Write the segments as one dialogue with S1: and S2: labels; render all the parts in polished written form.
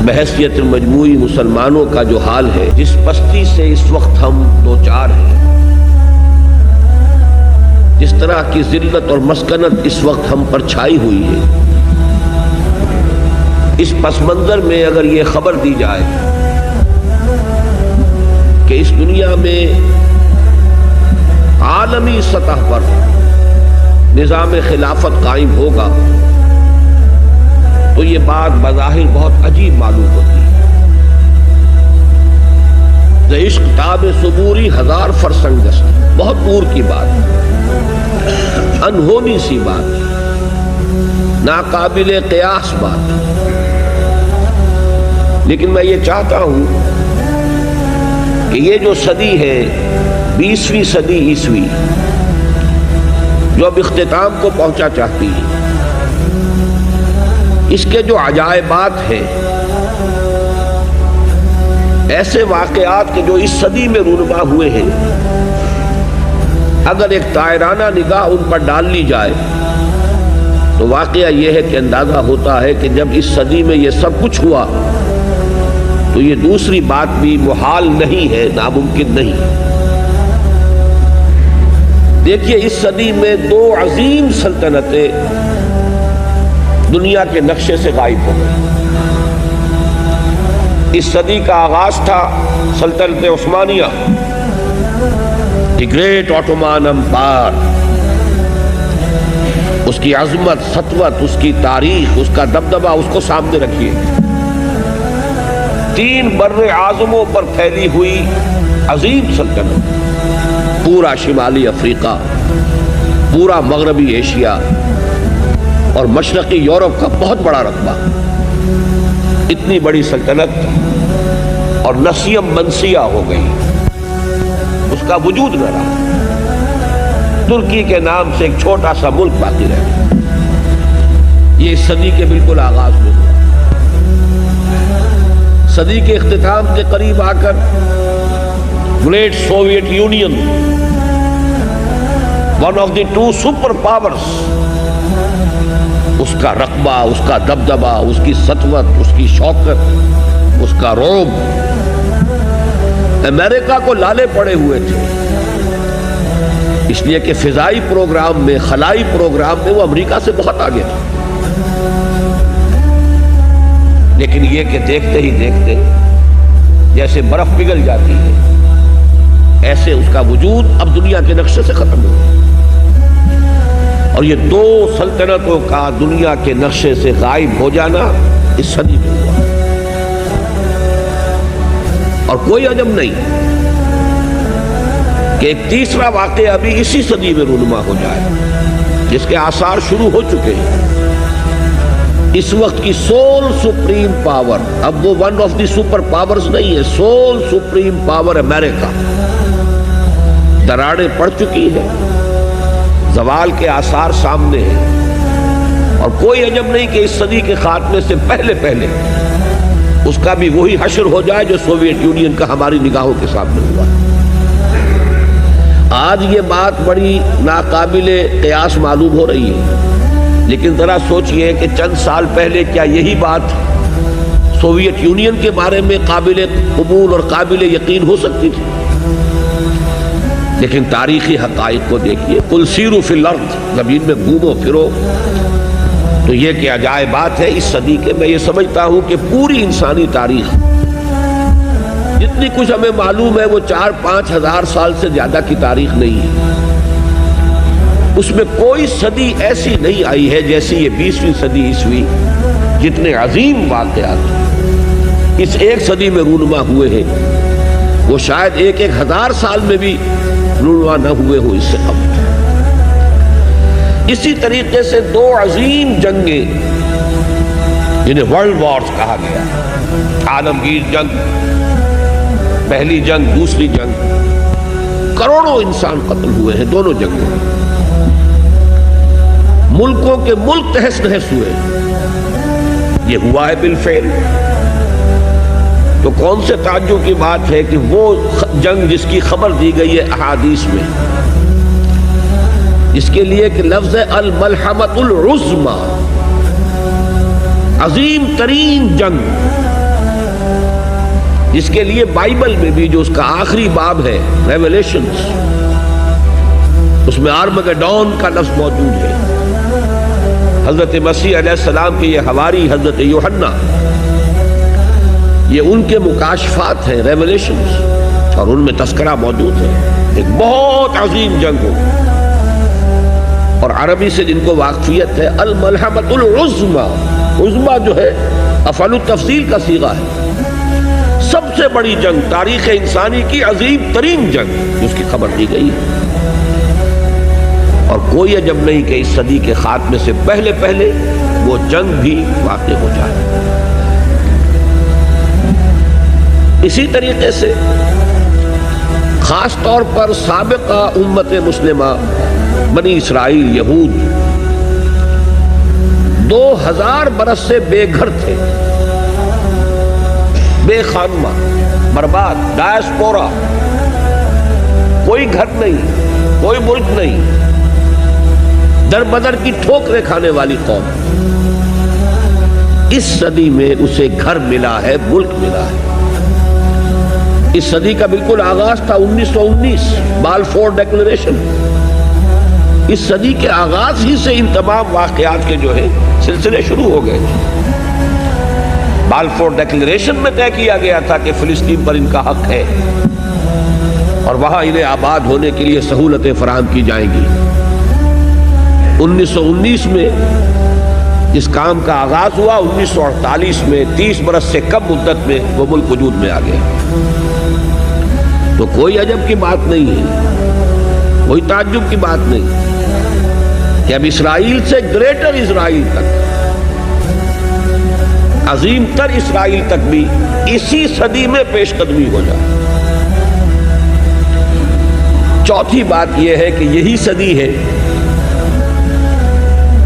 S1: بحیثیت مجموعی مسلمانوں کا جو حال ہے، جس پستی سے اس وقت ہم دوچار ہیں، جس طرح کی ذلت اور مسکنت اس وقت ہم پر چھائی ہوئی ہے، اس پس منظر میں اگر یہ خبر دی جائے کہ اس دنیا میں عالمی سطح پر نظام خلافت قائم ہوگا تو یہ بات بظاہر بہت عجیب معلوم ہوتی ہے۔ ز عشق تاب صبوری ہزار فرسنگ است، بہت دور کی بات، انہونی سی بات، ناقابل قیاس بات، لیکن میں یہ چاہتا ہوں کہ یہ جو صدی ہے، 20ویں صدی عیسوی، جو اب اختتام کو پہنچا چاہتی ہے، اس کے جو عجائبات ہیں، ایسے واقعات کے جو اس صدی میں رونما ہوئے ہیں، اگر ایک طائرانہ نگاہ ان پر ڈال لی جائے تو واقعہ یہ ہے کہ اندازہ ہوتا ہے کہ جب اس صدی میں یہ سب کچھ ہوا تو یہ دوسری بات بھی محال نہیں ہے، ناممکن نہیں۔ دیکھیے، اس صدی میں 2 عظیم سلطنتیں دنیا کے نقشے سے غائب ہو گئی۔ اس صدی کا آغاز تھا سلطنت عثمانیہ، دی گریٹ آٹومان امپائر، اس کی عظمت، سطوت، اس کی تاریخ، اس کا دبدبہ، اس کو سامنے رکھیے۔ 3 بر اعظموں پر پھیلی ہوئی عظیم سلطنت، پورا شمالی افریقہ، پورا مغربی ایشیا اور مشرقی یورپ کا بہت بڑا رقبہ، اتنی بڑی سلطنت اور نسیم منسیہ ہو گئی، اس کا وجود نہ رہا۔ ترکی کے نام سے ایک چھوٹا سا ملک باقی رہ گیا۔ یہ اس صدی کے بالکل آغاز میں ہوا۔ صدی کے اختتام کے قریب آ کر great Soviet Union, one of the 2 super powers, اس کا رقبہ، اس کا دبدبہ، اس کی سطوت، اس کی شوکت، اس کا رعب، امریکہ کو لالے پڑے ہوئے تھے، اس لیے کہ فضائی پروگرام میں، خلائی پروگرام میں وہ امریکہ سے بہت آگے تھا۔ لیکن یہ کہ دیکھتے ہی دیکھتے جیسے برف پگھل جاتی ہے، ایسے اس کا وجود اب دنیا کے نقشے سے ختم ہو گیا، اور یہ 2 سلطنتوں کا دنیا کے نقشے سے غائب ہو جانا اس صدی میں ہوا۔ اور کوئی عجب نہیں کہ ایک تیسرا واقعہ ابھی اسی صدی میں رونما ہو جائے، جس کے آثار شروع ہو چکے ہیں۔ اس وقت کی سول سپریم پاور، اب وہ one of the super powers نہیں ہے، سول سپریم پاور امریکہ، دراڑیں پڑ چکی ہے، زوال کے آثار سامنے ہیں، اور کوئی عجب نہیں کہ اس صدی کے خاتمے سے پہلے پہلے اس کا بھی وہی حشر ہو جائے جو سوویت یونین کا ہماری نگاہوں کے سامنے ہوا۔ آج یہ بات بڑی ناقابل قیاس معلوم ہو رہی ہے، لیکن ذرا سوچئے کہ چند سال پہلے کیا یہی بات سوویت یونین کے بارے میں قابل قبول اور قابل یقین ہو سکتی تھی؟ لیکن تاریخی حقائق کو دیکھیے، قل سیروا فی الارض، زمین میں گھومو پھرو، تو یہ کہ عجائبات ہے اس صدی کے۔ میں یہ سمجھتا ہوں کہ پوری انسانی تاریخ، جتنی کچھ ہمیں معلوم ہے، وہ 4-5 ہزار سال سے زیادہ کی تاریخ نہیں ہے۔ اس میں کوئی صدی ایسی نہیں آئی ہے جیسی یہ 20ویں صدی عیسوی، جتنے عظیم واقعات اس ایک صدی میں رونما ہوئے ہیں، وہ شاید 1,000 سال میں بھی رونما نہ ہوئے ہو اس سے قبل۔ اسی طریقے سے 2 عظیم جنگیں، جنہیں ورلڈ وارز کہا گیا، عالمگیر جنگ، پہلی جنگ، دوسری جنگ، کروڑوں انسان قتل ہوئے ہیں دونوں جنگوں میں، ملکوں کے ملک تہس نہس ہوئے، یہ ہوا ہے بالفعل۔ تو کون سے تعجب کی بات ہے کہ وہ جنگ جس کی خبر دی گئی ہے احادیث میں، اس کے لیے کہ لفظ الملحمۃ العظمی، عظیم ترین جنگ، جس کے لیے بائبل میں بھی جو اس کا آخری باب ہے ریویلیشنز، اس میں آرمگڈون کا لفظ موجود ہے۔ حضرت مسیح علیہ السلام کے یہ حواری حضرت یوحنا، یہ ان کے مکاشفات ہیں، ریویلیشنز، اور ان میں تذکرہ موجود ہے ایک بہت عظیم جنگ ہو، اور عربی سے جن کو واقفیت ہے الملحمۃ العظمیٰ، عظمیٰ جو ہے افعل التفضیل کا صیغہ ہے، سب سے بڑی جنگ، تاریخ انسانی کی عظیم ترین جنگ جس کی خبر دی گئی ہے، اور کوئی عجب نہیں کہ اس صدی کے خاتمے سے پہلے پہلے وہ جنگ بھی واقع ہو جائے۔ اسی طریقے سے خاص طور پر سابقہ امت مسلمہ بنی اسرائیل یہود 2000 برس سے بے گھر تھے، بے خانمہ، برباد، ڈائسپورا، کوئی گھر نہیں، کوئی ملک نہیں، در بدر کی ٹھوکریں کھانے والی قوم۔ اس صدی میں اسے گھر ملا ہے، ملک ملا ہے۔ اس صدی کا بالکل آغاز تھا 1919 بالفور ڈیکلریشن۔ اس صدی کے آغاز ہی سے ان تمام واقعات کے جو ہے سلسلے شروع ہو گئے۔ بالفور ڈیکلریشن میں طے کیا گیا تھا کہ فلسطین پر ان کا حق ہے اور وہاں انہیں آباد ہونے کے لیے سہولتیں فراہم کی جائیں گی۔ 1919 میں اس کام کا آغاز ہوا، 1948 میں 30 برس سے کم مدت میں وہ ملک وجود میں آ گئے۔ تو کوئی عجب کی بات نہیں ہے، کوئی تعجب کی بات نہیں کہ اب اسرائیل سے گریٹر اسرائیل تک، عظیم تر اسرائیل تک بھی اسی صدی میں پیش قدمی ہو جائے۔ چوتھی بات یہ ہے کہ یہی صدی ہے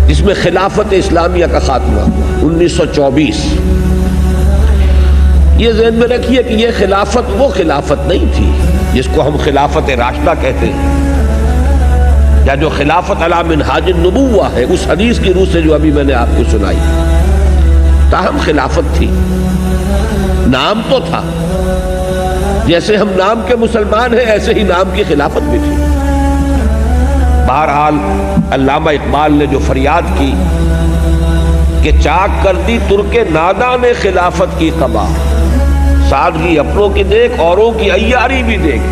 S1: جس میں خلافت اسلامیہ کا خاتمہ ہوا 1924۔ یہ ذہن میں رکھیے کہ یہ خلافت وہ خلافت نہیں تھی جس کو ہم خلافت راشدہ کہتے ہیں، یا جو خلافت علی منہاج النبوہ ہے اس حدیث کی روح سے جو ابھی میں نے آپ کو سنائی، تاہم خلافت تھی، نام تو تھا، جیسے ہم نام کے مسلمان ہیں ایسے ہی نام کی خلافت بھی تھی۔ بہرحال علامہ اقبال نے جو فریاد کی کہ چاک کر دی ترک ناداں نے خلافت کی قبا، سادگی اپنوں کی دیکھ اوروں کی عیاری بھی دیکھ،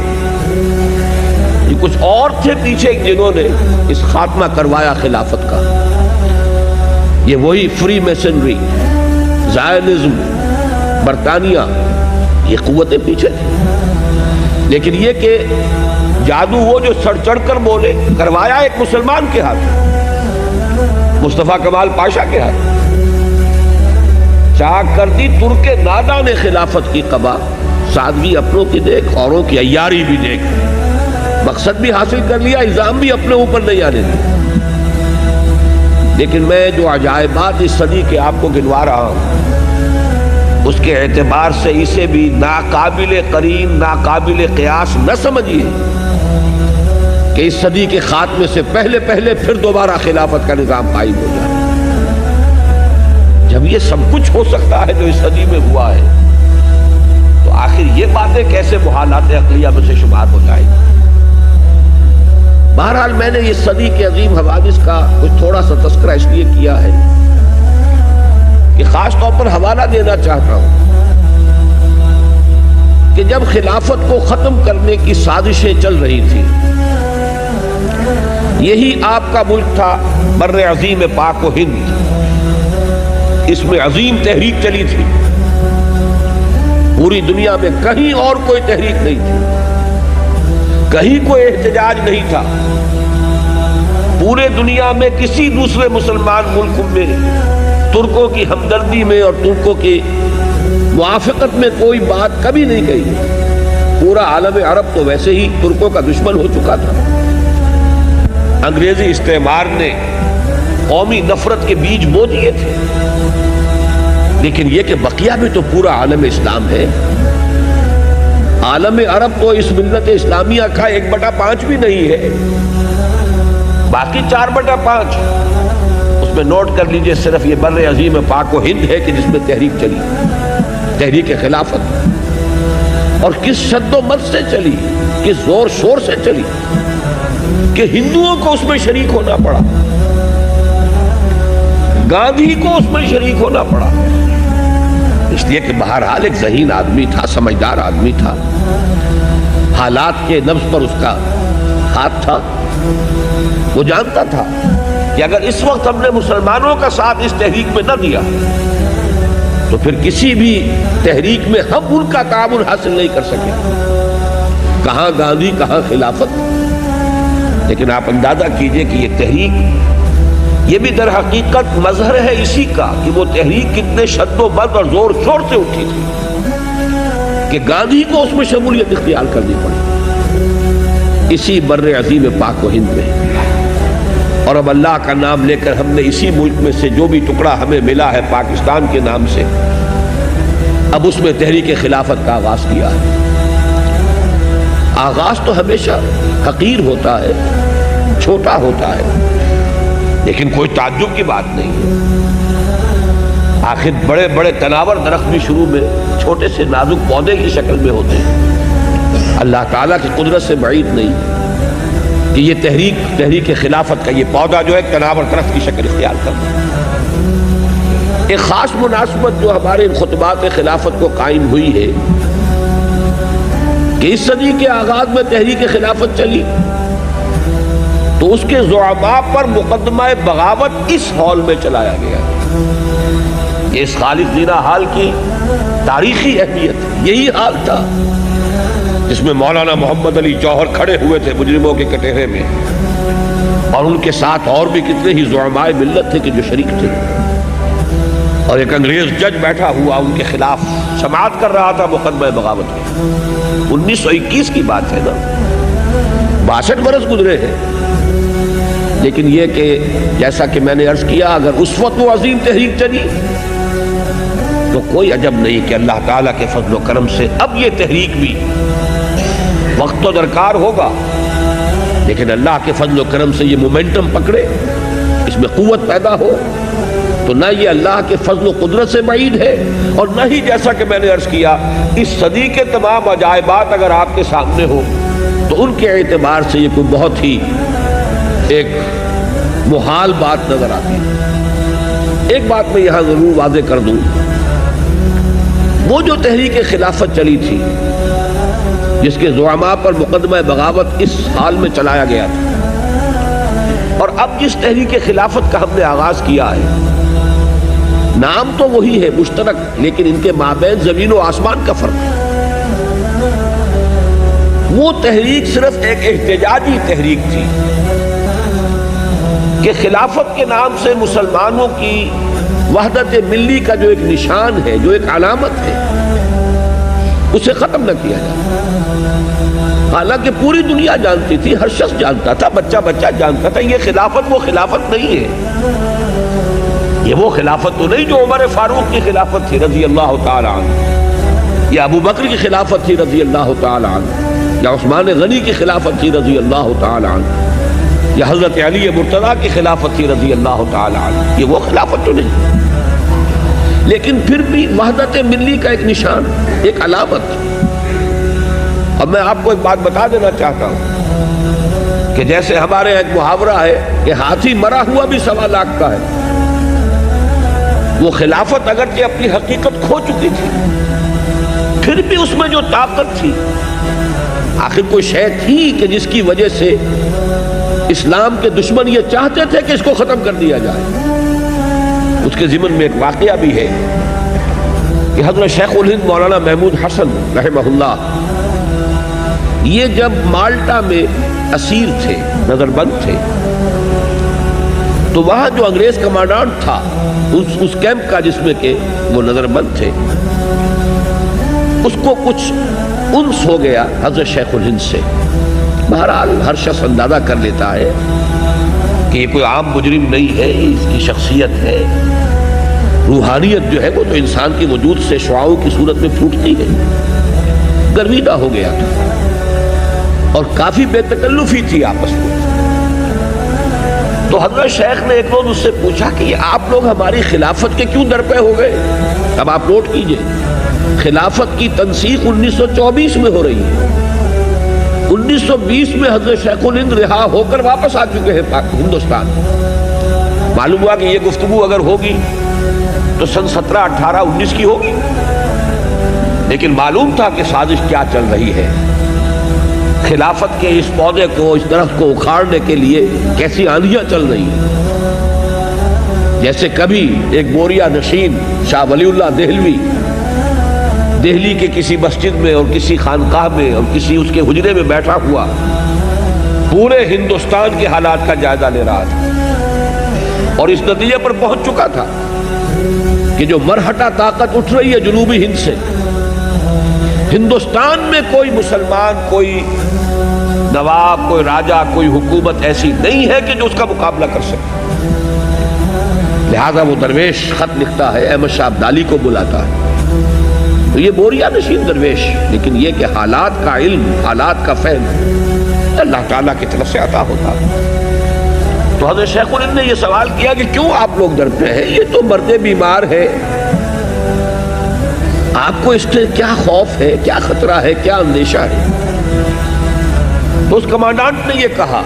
S1: یہ کچھ اور تھے پیچھے جنہوں نے اس خاتمہ کروایا خلافت کا، یہ وہی فری میسنری، زائنزم، برطانیہ، یہ قوتیں پیچھے تھیں، لیکن یہ کہ جادو وہ جو سڑ چڑھ کر بولے کروایا ایک مسلمان کے ہاتھ، مصطفیٰ کمال پاشا کے ہاتھ۔ چاک کر دی ترک ناداں نے خلافت کی قبا، سادگی اپنوں کی دیکھ اوروں کی عیاری بھی دیکھ، مقصد بھی حاصل کر لیا، الزام بھی اپنے اوپر نہیں آنے دیا۔ لیکن میں جو عجائبات اس صدی کے آپ کو گنوا رہا ہوں اس کے اعتبار سے اسے بھی ناقابل قرین، ناقابل قیاس نہ سمجھیے کہ اس صدی کے خاتمے سے پہلے پہلے پھر دوبارہ خلافت کا نظام قائم ہو جائے۔ جب یہ سب کچھ ہو سکتا ہے جو اس صدی میں ہوا ہے تو آخر یہ باتیں کیسے محالات عقلیہ میں سے شمار ہو جائیں گی؟ بہرحال میں نے اس صدی کے عظیم حوادث کا کچھ تھوڑا سا تذکرہ اس لیے کیا ہے کہ خاص طور پر حوالہ دینا چاہتا ہوں کہ جب خلافت کو ختم کرنے کی سازشیں چل رہی تھی، یہی آپ کا ملک تھا بر عظیم پاک و ہند، اس میں عظیم تحریک چلی تھی، پوری دنیا میں کہیں اور کوئی تحریک نہیں تھی، کہیں کوئی احتجاج نہیں تھا، پورے دنیا میں کسی دوسرے مسلمان ملک میں ترکوں کی ہمدردی میں اور ترکوں کی موافقت میں کوئی بات کبھی نہیں کہی۔ پورا عالم عرب تو ویسے ہی ترکوں کا دشمن ہو چکا تھا، انگریزی استعمار نے قومی نفرت کے بیج بو دیے تھے، لیکن یہ کہ بقیہ بھی تو پورا عالم اسلام ہے۔ عالم عرب تو اس ملت اسلامیہ کا 1/5 بھی نہیں ہے، باقی 4/5 اس میں نوٹ کر لیجئے صرف یہ بر عظیم پاک و ہند ہے کہ جس میں تحریک چلی، تحریک خلافت۔ اور کس شد و مد سے چلی، کس زور شور سے چلی کہ ہندوؤں کو اس میں شریک ہونا پڑا، گاندھی کو اس میں شریک ہونا پڑا، اس لیے کہ بہرحال ایک ذہین آدمی تھا، سمجھدار آدمی تھا، حالات کے نبض پر اس کا ہاتھ تھا، وہ جانتا تھا کہ اگر اس وقت ہم نے مسلمانوں کا ساتھ اس تحریک میں نہ دیا تو پھر کسی بھی تحریک میں ہم ان کا تعاون حاصل نہیں کر سکے، کہاں گاندھی کہاں خلافت۔ لیکن آپ اندازہ کیجئے کہ یہ تحریک، یہ بھی در حقیقت مظہر ہے اسی کا کہ وہ تحریک کتنے شد و مد اور زور شور سے اٹھی تھی کہ گاندھی کو اس میں شمولیت اختیار کرنی پڑی، اسی بر عظیم پاک و ہند میں۔ اور اب اللہ کا نام لے کر ہم نے اسی ملک میں سے جو بھی ٹکڑا ہمیں ملا ہے پاکستان کے نام سے، اب اس میں تحریک خلافت کا آغاز کیا ہے۔ آغاز تو ہمیشہ حقیر ہوتا ہے، چھوٹا ہوتا ہے، لیکن کوئی تعجب کی بات نہیں ہے۔ آخر بڑے بڑے تناور درخت بھی شروع میں چھوٹے سے نازک پودے کی شکل میں ہوتے ہیں، اللہ تعالیٰ کی قدرت سے بعید نہیں کہ یہ تحریک خلافت کا یہ پودا جو ہے تناور درخت کی شکل اختیار کرتا ہے۔ ایک خاص مناسبت جو ہمارے خطبات خلافت کو قائم ہوئی ہے کہ اس صدی کے آغاز میں تحریک خلافت چلی تو اس کے زعماء پر مقدمہ بغاوت اس ہال میں چلایا گیا۔ اس خالص زیرہ حال کی تاریخی اہمیت یہی حال تھا جس میں مولانا محمد علی جوہر کھڑے ہوئے تھے مجرموں کے کٹہرے میں، اور ان کے ساتھ اور بھی کتنے ہی زعماء ملت تھے کہ جو شریک تھے، اور ایک انگریز جج بیٹھا ہوا ان کے خلاف سماعت کر رہا تھا مقدمہ بغاوت کی۔ 1921 کی بات ہے نا، 62 برس گزرے ہیں، لیکن یہ کہ جیسا کہ میں نے عرض کیا اگر اس وقت وہ عظیم تحریک چلی تو کوئی عجب نہیں کہ اللہ تعالیٰ کے فضل و کرم سے اب یہ تحریک بھی، وقت تو درکار ہوگا لیکن اللہ کے فضل و کرم سے یہ مومنٹم پکڑے، اس میں قوت پیدا ہو، تو نہ یہ اللہ کے فضل و قدرت سے بعید ہے، اور نہ ہی جیسا کہ میں نے عرض کیا اس صدی کے تمام عجائبات اگر آپ کے سامنے ہو تو ان کے اعتبار سے یہ کوئی بہت ہی ایک محال بات نظر آتی ہے۔ ایک بات میں یہاں ضرور واضح کر دوں، وہ جو تحریک خلافت چلی تھی جس کے زعماء پر مقدمہ بغاوت اس حال میں چلایا گیا تھا، اور اب جس تحریک خلافت کا ہم نے آغاز کیا ہے، نام تو وہی ہے مشترک، لیکن ان کے مابین زمین و آسمان کا فرق ہے۔ وہ تحریک صرف ایک احتجاجی تحریک تھی کہ خلافت کے نام سے مسلمانوں کی وحدت ملی کا جو ایک نشان ہے، جو ایک علامت ہے، اسے ختم نہ کیا جائے۔ حالانکہ پوری دنیا جانتی تھی، ہر شخص جانتا تھا، بچہ بچہ جانتا تھا، یہ خلافت وہ خلافت نہیں ہے، یہ وہ خلافت تو نہیں جو عمر فاروق کی خلافت تھی رضی اللہ تعالی عنہ، یا ابو بکر کی خلافت تھی رضی اللہ تعالی عنہ، یا عثمان غنی کی خلافت تھی رضی اللہ تعالی عنہ، یا حضرت علی مرتضیٰ کی خلافت تھی رضی اللہ تعالی عنہ۔ یہ وہ خلافت تو نہیں، لیکن پھر بھی وحدت ملی کا ایک نشان، ایک علامت۔ اب میں آپ کو ایک بات بتا دینا چاہتا ہوں کہ جیسے ہمارے ایک محاورہ ہے کہ ہاتھی مرا ہوا بھی 1.25 لاکھ کا ہے، وہ خلافت اگرچہ اپنی حقیقت کھو چکی تھی، پھر بھی اس میں جو طاقت تھی، آخر کوئی شے تھی کہ جس کی وجہ سے اسلام کے دشمن یہ چاہتے تھے کہ اس کو ختم کر دیا جائے۔ اس کے ضمن میں ایک واقعہ بھی ہے کہ حضرت شیخ الہند مولانا محمود حسن رحمہ اللہ یہ جب مالٹا میں اسیر تھے، نظر بند تھے، تو وہاں جو انگریز کمانڈانٹ تھا اس کیمپ کا جس میں کہ وہ نظر بند تھے، اس کو کچھ انس ہو گیا حضرت شیخ الہند سے۔ بہرحال ہر شخص اندازہ کر لیتا ہے کہ یہ کوئی عام مجرم نہیں ہے، اس کی شخصیت ہے، روحانیت جو ہے وہ تو انسان کے وجود سے شعاعوں کی صورت میں پھوٹتی ہے۔ گرویدہ ہو گیا تھا اور کافی بے تکلفی تھی آپس میں۔ تو حضرت شیخ نے ایک روز اس سے پوچھا کہ یہ آپ لوگ ہماری خلافت کے کیوں درپے ہو گئے؟ اب آپ نوٹ کیجئے، خلافت کی تنسیخ 1924 میں ہو رہی ہے. 1920 میں حضرت شیخ الہند رہا ہو کر واپس آ چکے ہیں ہندوستان. معلوم ہوا کہ یہ گفتگو اگر ہوگی تو سن 17, 18, 19 کی ہوگی، لیکن معلوم تھا کہ سازش کیا چل رہی ہے. خلافت کے اس پودے کو، اس درخت کو اکھاڑنے کے لیے کیسی آندیاں چل رہی ہیں. جیسے کبھی ایک بوریا نشین شاہ ولی اللہ دہلوی دہلی کے کسی مسجد میں اور کسی خانقاہ میں اور کسی اس کے حجرے میں بیٹھا ہوا پورے ہندوستان کے حالات کا جائزہ لے رہا تھا اور اس نتیجے پر پہنچ چکا تھا کہ جو مرہٹہ طاقت اٹھ رہی ہے جنوبی ہند سے، ہندوستان میں کوئی مسلمان، کوئی نواب، کوئی راجہ، کوئی حکومت ایسی نہیں ہے کہ جو اس کا مقابلہ کر سکے. لہذا وہ درویش خط لکھتا ہے، احمد شاہ ابدالی کو بلاتا ہے. تو یہ بوریا نشین درویش، لیکن یہ کہ حالات کا علم، حالات کا فہم اللہ تعالیٰ کی طرف سے عطا ہوتا. تو حضرت شیخ الہند نے یہ سوال کیا کہ کیوں آپ لوگ ڈرتے ہیں؟ یہ تو مرد بیمار ہے، آپ کو اس سے کیا خوف ہے، کیا خطرہ ہے، کیا اندیشہ ہے؟ تو اس کمانڈانٹ نے یہ کہا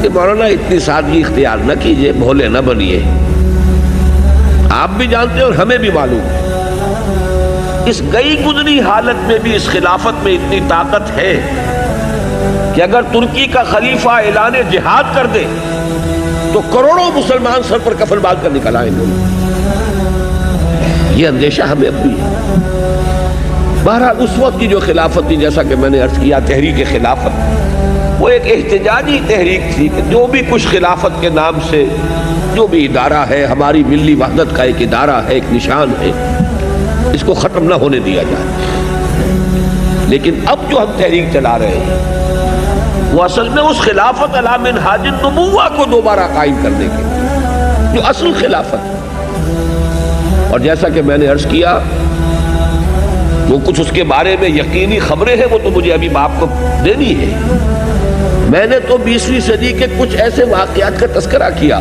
S1: کہ مولانا اتنی سادگی اختیار نہ کیجئے، بھولے نہ بنیے. آپ بھی جانتے ہیں اور ہمیں بھی معلوم ہے اس گئی گزری حالت میں بھی اس خلافت میں اتنی طاقت ہے کہ اگر ترکی کا خلیفہ اعلان جہاد کر دے تو کروڑوں مسلمان سر پر کفن باندھ کر نکل آئیں گے. یہ اندیشہ ہمیں اب بھی ہے. بہرحال اس وقت کی جو خلافت تھی، جیسا کہ میں نے عرض کیا، تحریک خلافت، وہ ایک احتجاجی تحریک تھی کہ جو بھی کچھ خلافت کے نام سے جو بھی ادارہ ہے، ہماری ملی وحدت کا ایک ادارہ ہے، ایک نشان ہے، اس کو ختم نہ ہونے دیا جائے. لیکن اب جو ہم تحریک چلا رہے ہیں وہ اصل میں اس خلافت علی منہاج النبوہ کو دوبارہ قائم کرنے کے جو اصل خلافت ہے. اور جیسا کہ میں نے عرض کیا، وہ کچھ اس کے بارے میں یقینی خبریں ہیں وہ تو مجھے ابھی آپ کو دینی ہے. میں نے تو 20ویں صدی کے کچھ ایسے واقعات کا تذکرہ کیا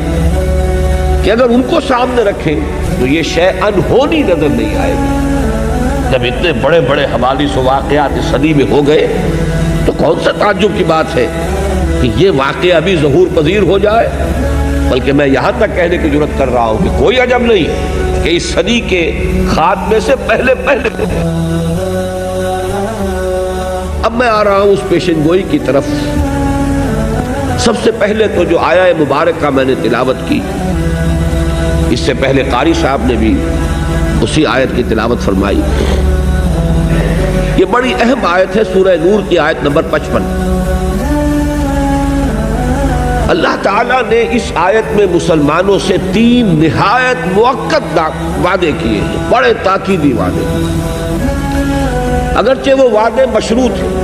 S1: کہ اگر ان کو سامنے رکھیں تو یہ شے انہونی نظر نہیں آئے گی. جب اتنے بڑے بڑے حوادث و واقعات اس صدی میں ہو گئے تو کون سا تعجب کی بات ہے کہ یہ واقعہ بھی ظہور پذیر ہو جائے. بلکہ میں یہاں تک کہنے کی جرات کر رہا ہوں کہ کوئی عجب نہیں کہ اس صدی کے خاتمے سے پہلے ہو گئے. اب میں آ رہا ہوں اس پیشن گوئی کی طرف. سب سے پہلے تو جو آیہ مبارکہ میں نے تلاوت کی، اس سے پہلے قاری صاحب نے بھی اسی آیت کی تلاوت فرمائی. یہ بڑی اہم آیت ہے، سورہ نور کی آیت نمبر 55. اللہ تعالیٰ نے اس آیت میں مسلمانوں سے 3 نہایت مؤکد وعدے کیے ہیں، بڑے تاکیدی وعدے. اگرچہ وہ وعدے مشروط ہیں،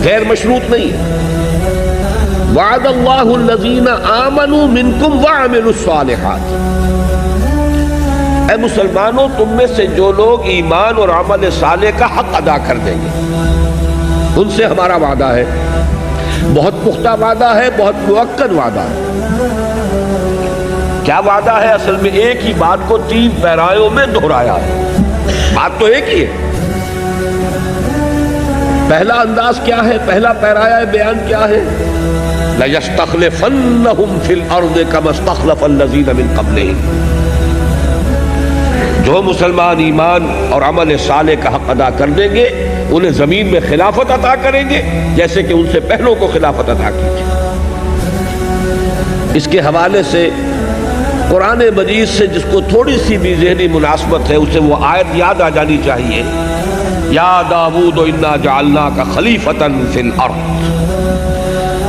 S1: غیر مشروط نہیں. وعد اللہ الذین آمنوا منکم وعملوا الصالحات. اے مسلمانوں، تم میں سے جو لوگ ایمان اور عمل صالح کا حق ادا کر دیں گے، ان سے ہمارا وعدہ ہے. بہت پختہ وعدہ ہے، بہت مؤکد وعدہ ہے. کیا وعدہ ہے؟ اصل میں ایک ہی بات کو 3 پیرایوں میں دہرایا ہے. بات تو ایک ہی ہے. پہلا انداز کیا ہے؟ پہلا پیرایہ بیان کیا ہے؟ لَيَسْتَخْلِفَنَّهُمْ فِي الْأَرْضِ كَمَا اسْتَخْلَفَ الَّذِينَ مِنْ قَبْلِهِمْ. جو مسلمان ایمان اور عمل صالح کا حق ادا کر دیں گے انہیں زمین میں خلافت عطا کریں گے جیسے کہ ان سے پہلوں کو خلافت عطا کی تھی. اس کے حوالے سے قرآن مجید سے جس کو تھوڑی سی بھی ذہنی مناسبت ہے اسے وہ آیت یاد آ جانی چاہیے. یا داؤد انا جعلناک خلیفۃ فی الارض.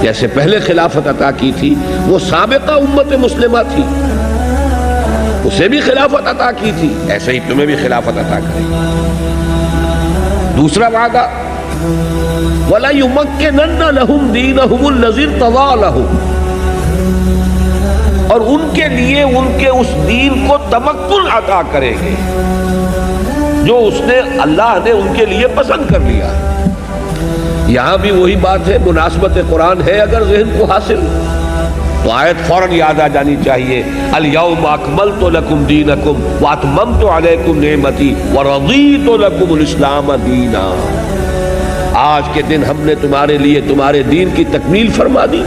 S1: جیسے پہلے خلافت عطا کی تھی، وہ سابقہ امت مسلمہ تھی، اسے بھی خلافت عطا کی تھی، ایسے ہی تمہیں بھی خلافت عطا کرے. دوسرا وعدہ وَلَيُمَكِّنَنَّ لَهُمْ دِينَهُمُ الَّذِي ارْتَضَىٰ لَهُمْ. اور ان کے لیے ان کے اس دین کو تمکن عطا کریں گے جو اس نے اللہ نے ان کے لیے پسند کر لیا. یہاں بھی وہی بات ہے، مناسبت قرآن ہے اگر ذہن کو حاصل. تو آیت فوراً یاد آ جانی چاہیے، الیوم اکملت لکم دینکم واتممت علیکم نعمتی ورضیت لکم الاسلام دینا۔ آج کے دن ہم نے تمہارے لیے تمہارے دین کی تکمیل فرما دی،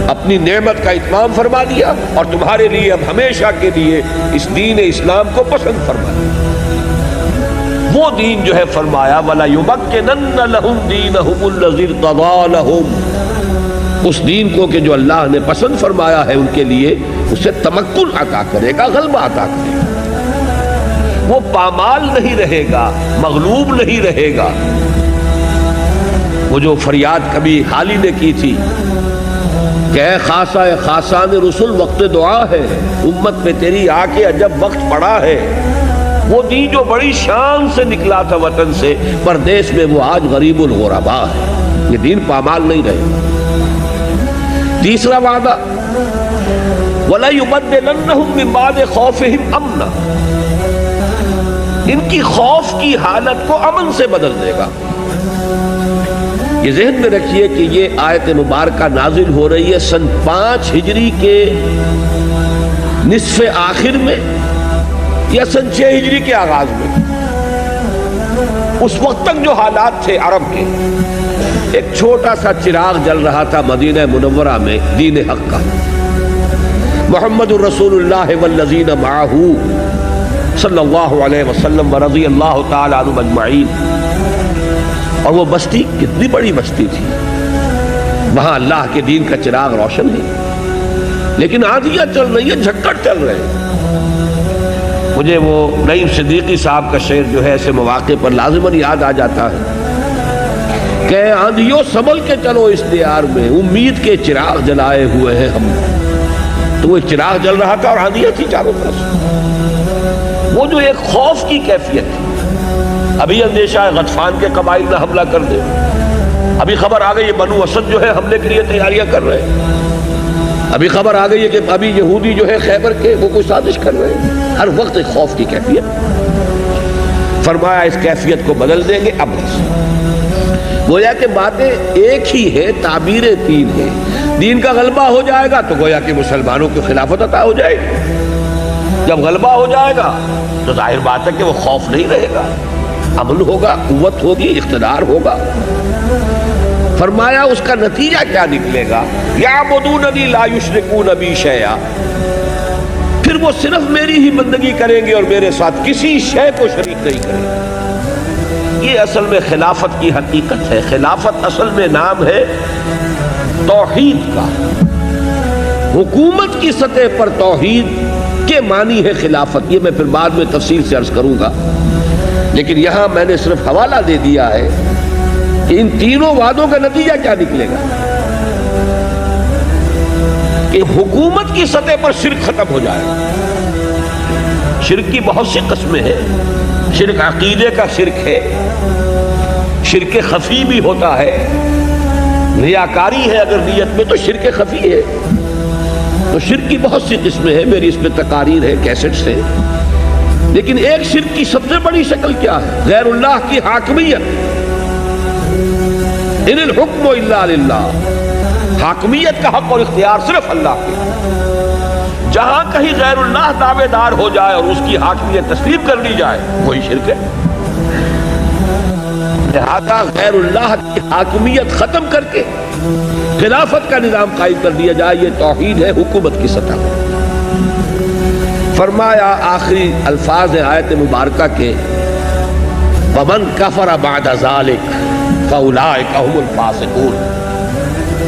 S1: اپنی نعمت کا اتمام فرما دیا، اور تمہارے لیے اب ہمیشہ کے لیے اس دین اسلام کو پسند فرما دیا۔ وہ دین جو ہے فرمایا وَلَيُمَكِّنَنَّ لَهُمْ دِينَهُمُ الَّذِي ارْتَضَىٰ لَهُمْ، اس دین کو کہ جو اللہ نے پسند فرمایا ہے ان کے لیے، اسے تمکن عطا کرے گا، غلبہ عطا کرے گا، وہ پامال نہیں رہے گا، مغلوب نہیں رہے گا۔ وہ جو فریاد کبھی حالی نے کی تھی کہ اے خاصہ خاصان رسول وقت دعا ہے، امت پہ تیری آ کے عجب وقت پڑا ہے، وہ دین جو بڑی شان سے نکلا تھا وطن سے پردیس میں، وہ آج غریب الغرباء ہے۔ یہ دین پامال نہیں رہے گا۔ تیسرا وعدہ وَلَيُبَدِّلَنَّهُم مِّن بَعْدِ خَوْفِهِمْ أَمْنًا، ان کی خوف کی حالت کو امن سے بدل دے گا۔ یہ ذہن میں رکھیے کہ یہ آیت مبارکہ نازل ہو رہی ہے سن 5 ہجری کے نصف آخر میں یا سن 6 ہجری کے آغاز میں۔ اس وقت تک جو حالات تھے عرب کے، ایک چھوٹا سا چراغ جل رہا تھا مدینہ منورہ میں دین حق کا، محمد الرسول اللہ والذین معہ صلی اللہ علیہ وسلم ورضی اللہ تعالی عنہم اجمعین۔ اور وہ بستی کتنی بڑی بستی تھی، وہاں اللہ کے دین کا چراغ روشن ہے، لیکن آندھیاں چل رہی ہیں، جھکڑ چل رہے ہیں۔ مجھے وہ نعیم صدیقی صاحب کا شعر جو ہے ایسے مواقع پر لازماً یاد آ جاتا ہے کہ آندھیوں سنبھل کے چلو اس دیار میں، امید کے چراغ جلائے ہوئے ہیں ہم۔ تو وہ چراغ جل رہا تھا اور آندھیاں تھی چاروں طرف۔ وہ جو ایک خوف کی کیفیت تھی، ابھی اندیشہ ہے غطفان کے قبائل نہ حملہ کر دے، ابھی خبر آ گئی ہے بنو اسد جو ہے حملے کے لیے تیاریاں کر رہے ہیں، ابھی خبر آ گئی ہے کہ ابھی یہودی جو ہے خیبر کے وہ کوئی سازش کر رہے ہیں۔ ہر وقت ایک خوف کی کیفیت۔ فرمایا اس کیفیت کو بدل دیں گے اب سے۔ گویا کہ باتیں ایک ہی ہے، تعبیریں 3 ہیں۔ دین کا غلبہ ہو جائے گا تو گویا کہ مسلمانوں کی خلافت عطا ہو جائے گی۔ جب غلبہ ہو جائے گا تو ظاہر بات ہے کہ وہ خوف نہیں رہے گا، امن ہوگا، قوت ہوگی، اقتدار ہوگا۔ فرمایا اس کا نتیجہ کیا نکلے گا؟ یعبدوننی لا یشرکون بی شیئا، پھر وہ صرف میری ہی بندگی کریں گے اور میرے ساتھ کسی شے کو شریک نہیں کریں گے۔ یہ اصل میں خلافت کی حقیقت ہے۔ خلافت اصل میں نام ہے توحید کا۔ حکومت کی سطح پر توحید کے معنی ہے خلافت، یہ میں پھر بعد میں تفصیل سے عرض کروں گا، لیکن یہاں میں نے صرف حوالہ دے دیا ہے کہ ان تینوں وعدوں کا نتیجہ کیا نکلے گا، کہ حکومت کی سطح پر شرک ختم ہو جائے گا۔ شرک کی بہت سی قسمیں ہیں، شرک عقیدے کا شرک ہے، شرک خفی بھی ہوتا ہے، ریاکاری ہے اگر نیت میں تو شرک خفی ہے۔ تو شرک کی بہت سی قسمیں ہیں، میری اس میں تقاریر ہے، کیسٹس ہیں، لیکن ایک شرک کی سب سے بڑی شکل کیا ہے؟ غیر اللہ کی حاکمیت۔ ان الحکم الا للہ، حاکمیت کا حق اور اختیار صرف اللہ کے۔ جہاں کہیں غیر اللہ دعوے دار ہو جائے اور اس کی حاکمیت تسلیم کر لی جائے وہی شرک ہے۔ لہذا غیر اللہ کی حاکمیت ختم کر کے خلافت کا نظام قائم کر دیا جائے، یہ توحید ہے حکومت کی سطح۔ فرمایا آخری الفاظ ہیں آیت مبارکہ کے، وَمَنْ كَفَرَ بَعْدَ ذَلِكَ فَأُولَٰئِكَ هُمُ الْفَاسِقُونَ۔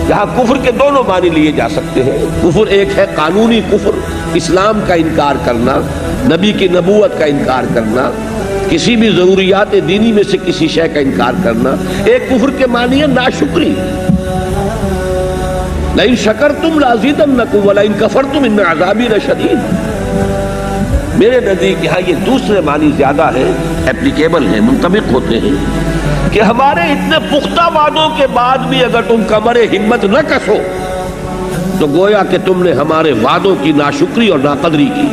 S1: یہاں کفر کے دونوں معنی لیے جا سکتے ہیں۔ کفر ایک ہے قانونی کفر، اسلام کا انکار کرنا، نبی کی نبوت کا انکار کرنا، کسی بھی ضروریات دینی میں سے کسی شے کا انکار کرنا۔ ایک کفر کے معنی ہے ناشکری، لَإِن شَكَرْتُمْ لَأَزِيدَنَّكُمْ وَلَإِن كَفَرْتُمْ إِنَّ عَذَابِي لَشَدِيدٌ۔ میرے نزدیک یہاں یہ دوسرے معنی زیادہ ہے، ایپلیکیبل ہیں، منطبق ہوتے ہیں، کہ ہمارے اتنے پختہ وعدوں کے بعد بھی اگر تم کمر ہمت نہ کسو تو گویا کہ تم نے ہمارے وعدوں کی ناشکری اور ناقدری کی۔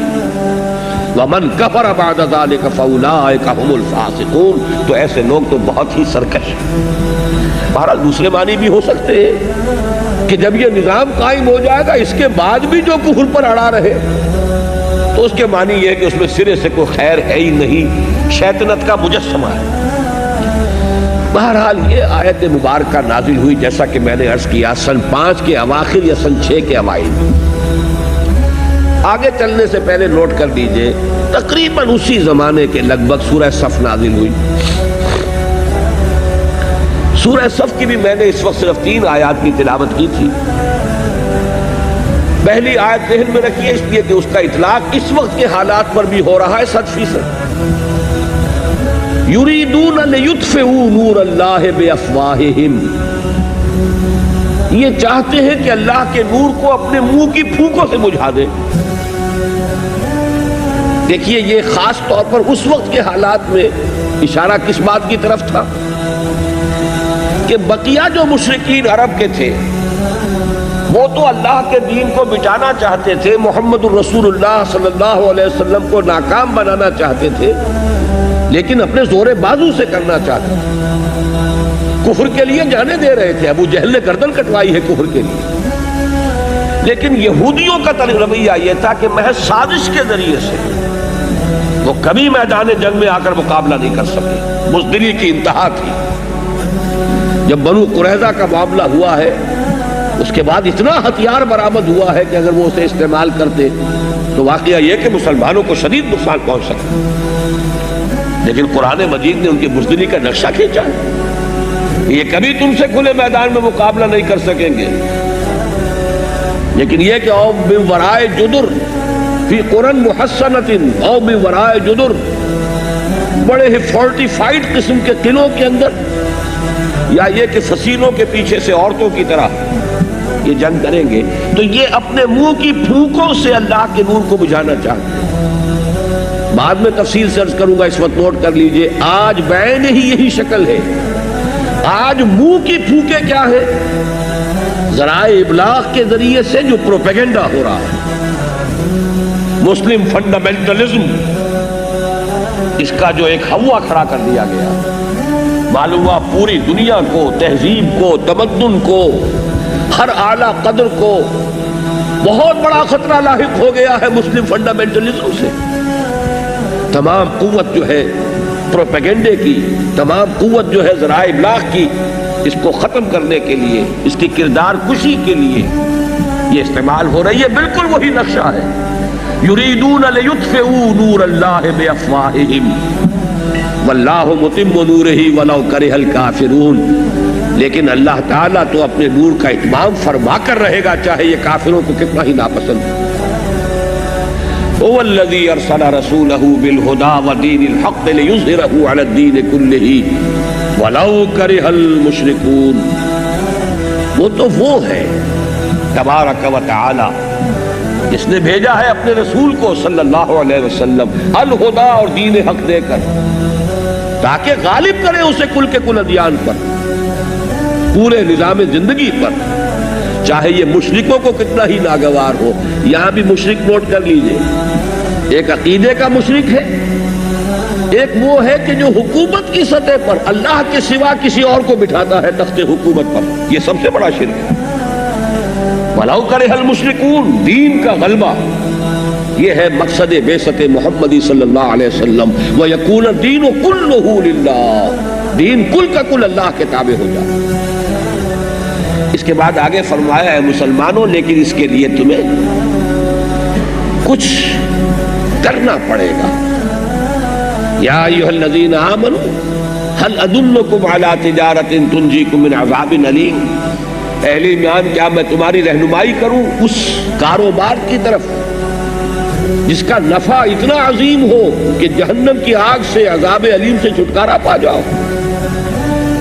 S1: وَمَنْ كَفَرَ بَعْدَ ذَلِكَ فَأُولَٰئِكَ هُمُ الْفَاسِقُونَ۔ تو ایسے لوگ تو بہت ہی سرکش ہیں۔ بہرحال دوسرے معنی بھی ہو سکتے ہیں کہ جب یہ نظام قائم ہو جائے گا اس کے بعد بھی جو کفر پر اڑا رہے تو اس کے معنی یہ ہے کہ اس میں سرے سے کوئی خیر ہے ہی نہیں، شیطنت کا مجسمہ ہے۔ بہرحال یہ آیت مبارکہ نازل ہوئی جیسا کہ میں نے عرض کیا سن 5 کے اواخر یا سن 6 کے اوائل۔ آگے چلنے سے پہلے نوٹ کر لیجئے تقریباً اسی زمانے کے لگ بھگ سورہ صف نازل ہوئی۔ سورہ صف کی بھی میں نے اس وقت صرف 3 آیات کی تلاوت کی تھی۔ پہلی آیت ذہن میں رکھیے اس لیے کہ اس کا اطلاق اس وقت کے حالات پر بھی ہو رہا ہے 100%۔ یریدون لیطفئوا نور اللہ بافواہہم، یہ چاہتے ہیں کہ اللہ کے نور کو اپنے منہ کی پھونکوں سے بجھا دے۔ دیکھیے یہ خاص طور پر اس وقت کے حالات میں اشارہ کس بات کی طرف تھا کہ بقیہ جو مشرکین عرب کے تھے وہ تو اللہ کے دین کو مٹانا چاہتے تھے، محمد الرسول اللہ صلی اللہ علیہ وسلم کو ناکام بنانا چاہتے تھے، لیکن اپنے زور بازو سے کرنا چاہتے تھے۔ کفر کے لیے جانے دے رہے تھے، ابو جہل نے گردن کٹوائی ہے کفر کے لیے، لیکن یہودیوں کا رویہ یہ تھا کہ محض سازش کے ذریعے سے وہ کبھی میدان جنگ میں آ کر مقابلہ نہیں کر سکے۔ بزدلی کی انتہا تھی۔ جب بنو قریظہ کا معاملہ ہوا ہے اس کے بعد اتنا ہتھیار برآمد ہوا ہے کہ اگر وہ اسے استعمال کرتے تو واقعہ یہ کہ مسلمانوں کو شدید نقصان پہنچ سکتا، لیکن قرآن مجید نے ان کی بزدلی کا نقشہ کھینچا ہے۔ یہ کبھی تم سے کھلے میدان میں مقابلہ نہیں کر سکیں گے، لیکن یہ کہ او من ورائے جدر فی قرن محصنۃ او من ورائے جدر، بڑے ہی فورٹیفائڈ قسم کے قلعوں کے اندر، یا یہ کہ فسینوں کے پیچھے سے عورتوں کی طرح یہ جنگ کریں گے، تو یہ اپنے منہ کی پھونکوں سے اللہ کے نور کو بجھانا چاہتے ہیں۔ بعد میں تفصیل سے عرض کروں گا، اس وقت نوٹ کر لیجئے آج بعین ہی یہی شکل ہے۔ آج منہ کی پھونکیں کیا ہے؟ ذرائع ابلاغ کے ذریعے سے جو پروپیگنڈا ہو رہا ہے، مسلم فنڈامنٹلزم، اس کا جو ایک ہوا کھڑا کر دیا گیا، معلوم ہوا پوری دنیا کو، تہذیب کو، تمدن کو، ہر اعلیٰ قدر کو بہت بڑا خطرہ لاحق ہو گیا ہے مسلم فنڈامنٹلزم سے۔ تمام قوت جو ہے پروپیگنڈے کی، تمام قوت جو ہے ذرائع ابلاغ کی، اس کو ختم کرنے کے لیے، اس کی کردار کشی کے لیے یہ استعمال ہو رہی ہے۔ بالکل وہی نقشہ ہے۔ یریدون لیطفئوا نور اللہ بافواہہم واللہ متم نورہ ولو کرہ الکافرون، لیکن اللہ تعالیٰ تو اپنے نور کا اتمام فرما کر رہے گا چاہے یہ کافروں کو کتنا ہی ناپسند ہو۔ هو الذی ارسل رسولہ بالہدی ودین الحق لیظہرہ علی الدین کلہ ولو کرہ المشرکون، وہ تو وہ ہے تبارک و تعالی جس نے بھیجا ہے اپنے رسول کو صلی اللہ علیہ وسلم الہدی اور دین حق دے کر، تاکہ غالب کرے اسے کل کے کل ادیان پر، پورے نظام زندگی پر، چاہے یہ مشرکوں کو کتنا ہی ناگوار ہو۔ یہاں بھی مشرک نوٹ کر لیجئے، ایک عقیدے کا مشرک ہے، ایک وہ ہے کہ جو حکومت کی سطح پر اللہ کے سوا کسی اور کو بٹھاتا ہے تخت حکومت پر، یہ سب سے بڑا شرک ہے۔ وَلَوْ كَرِهَ الْمُشْرِكُونَ، دین کا غلبہ، یہ ہے مقصد بعثت محمدی صلی اللہ علیہ وسلم، وَيَكُونَ الدِّينُ كُلُّهُ لِلَّهِ، دین کل کا کل اللہ کے تابع ہو جائے۔ اس کے بعد آگے فرمایا ہے مسلمانوں لیکن اس کے لیے تمہیں کچھ کرنا پڑے گا۔ یا ایھا الذین آمنوا هل ادلکم علی تجارۃ تنجیکم من عذاب علیم، اہل ایمان کیا میں تمہاری رہنمائی کروں اس کاروبار کی طرف جس کا نفع اتنا عظیم ہو کہ جہنم کی آگ سے، عذاب علیم سے چھٹکارا پا جاؤ۔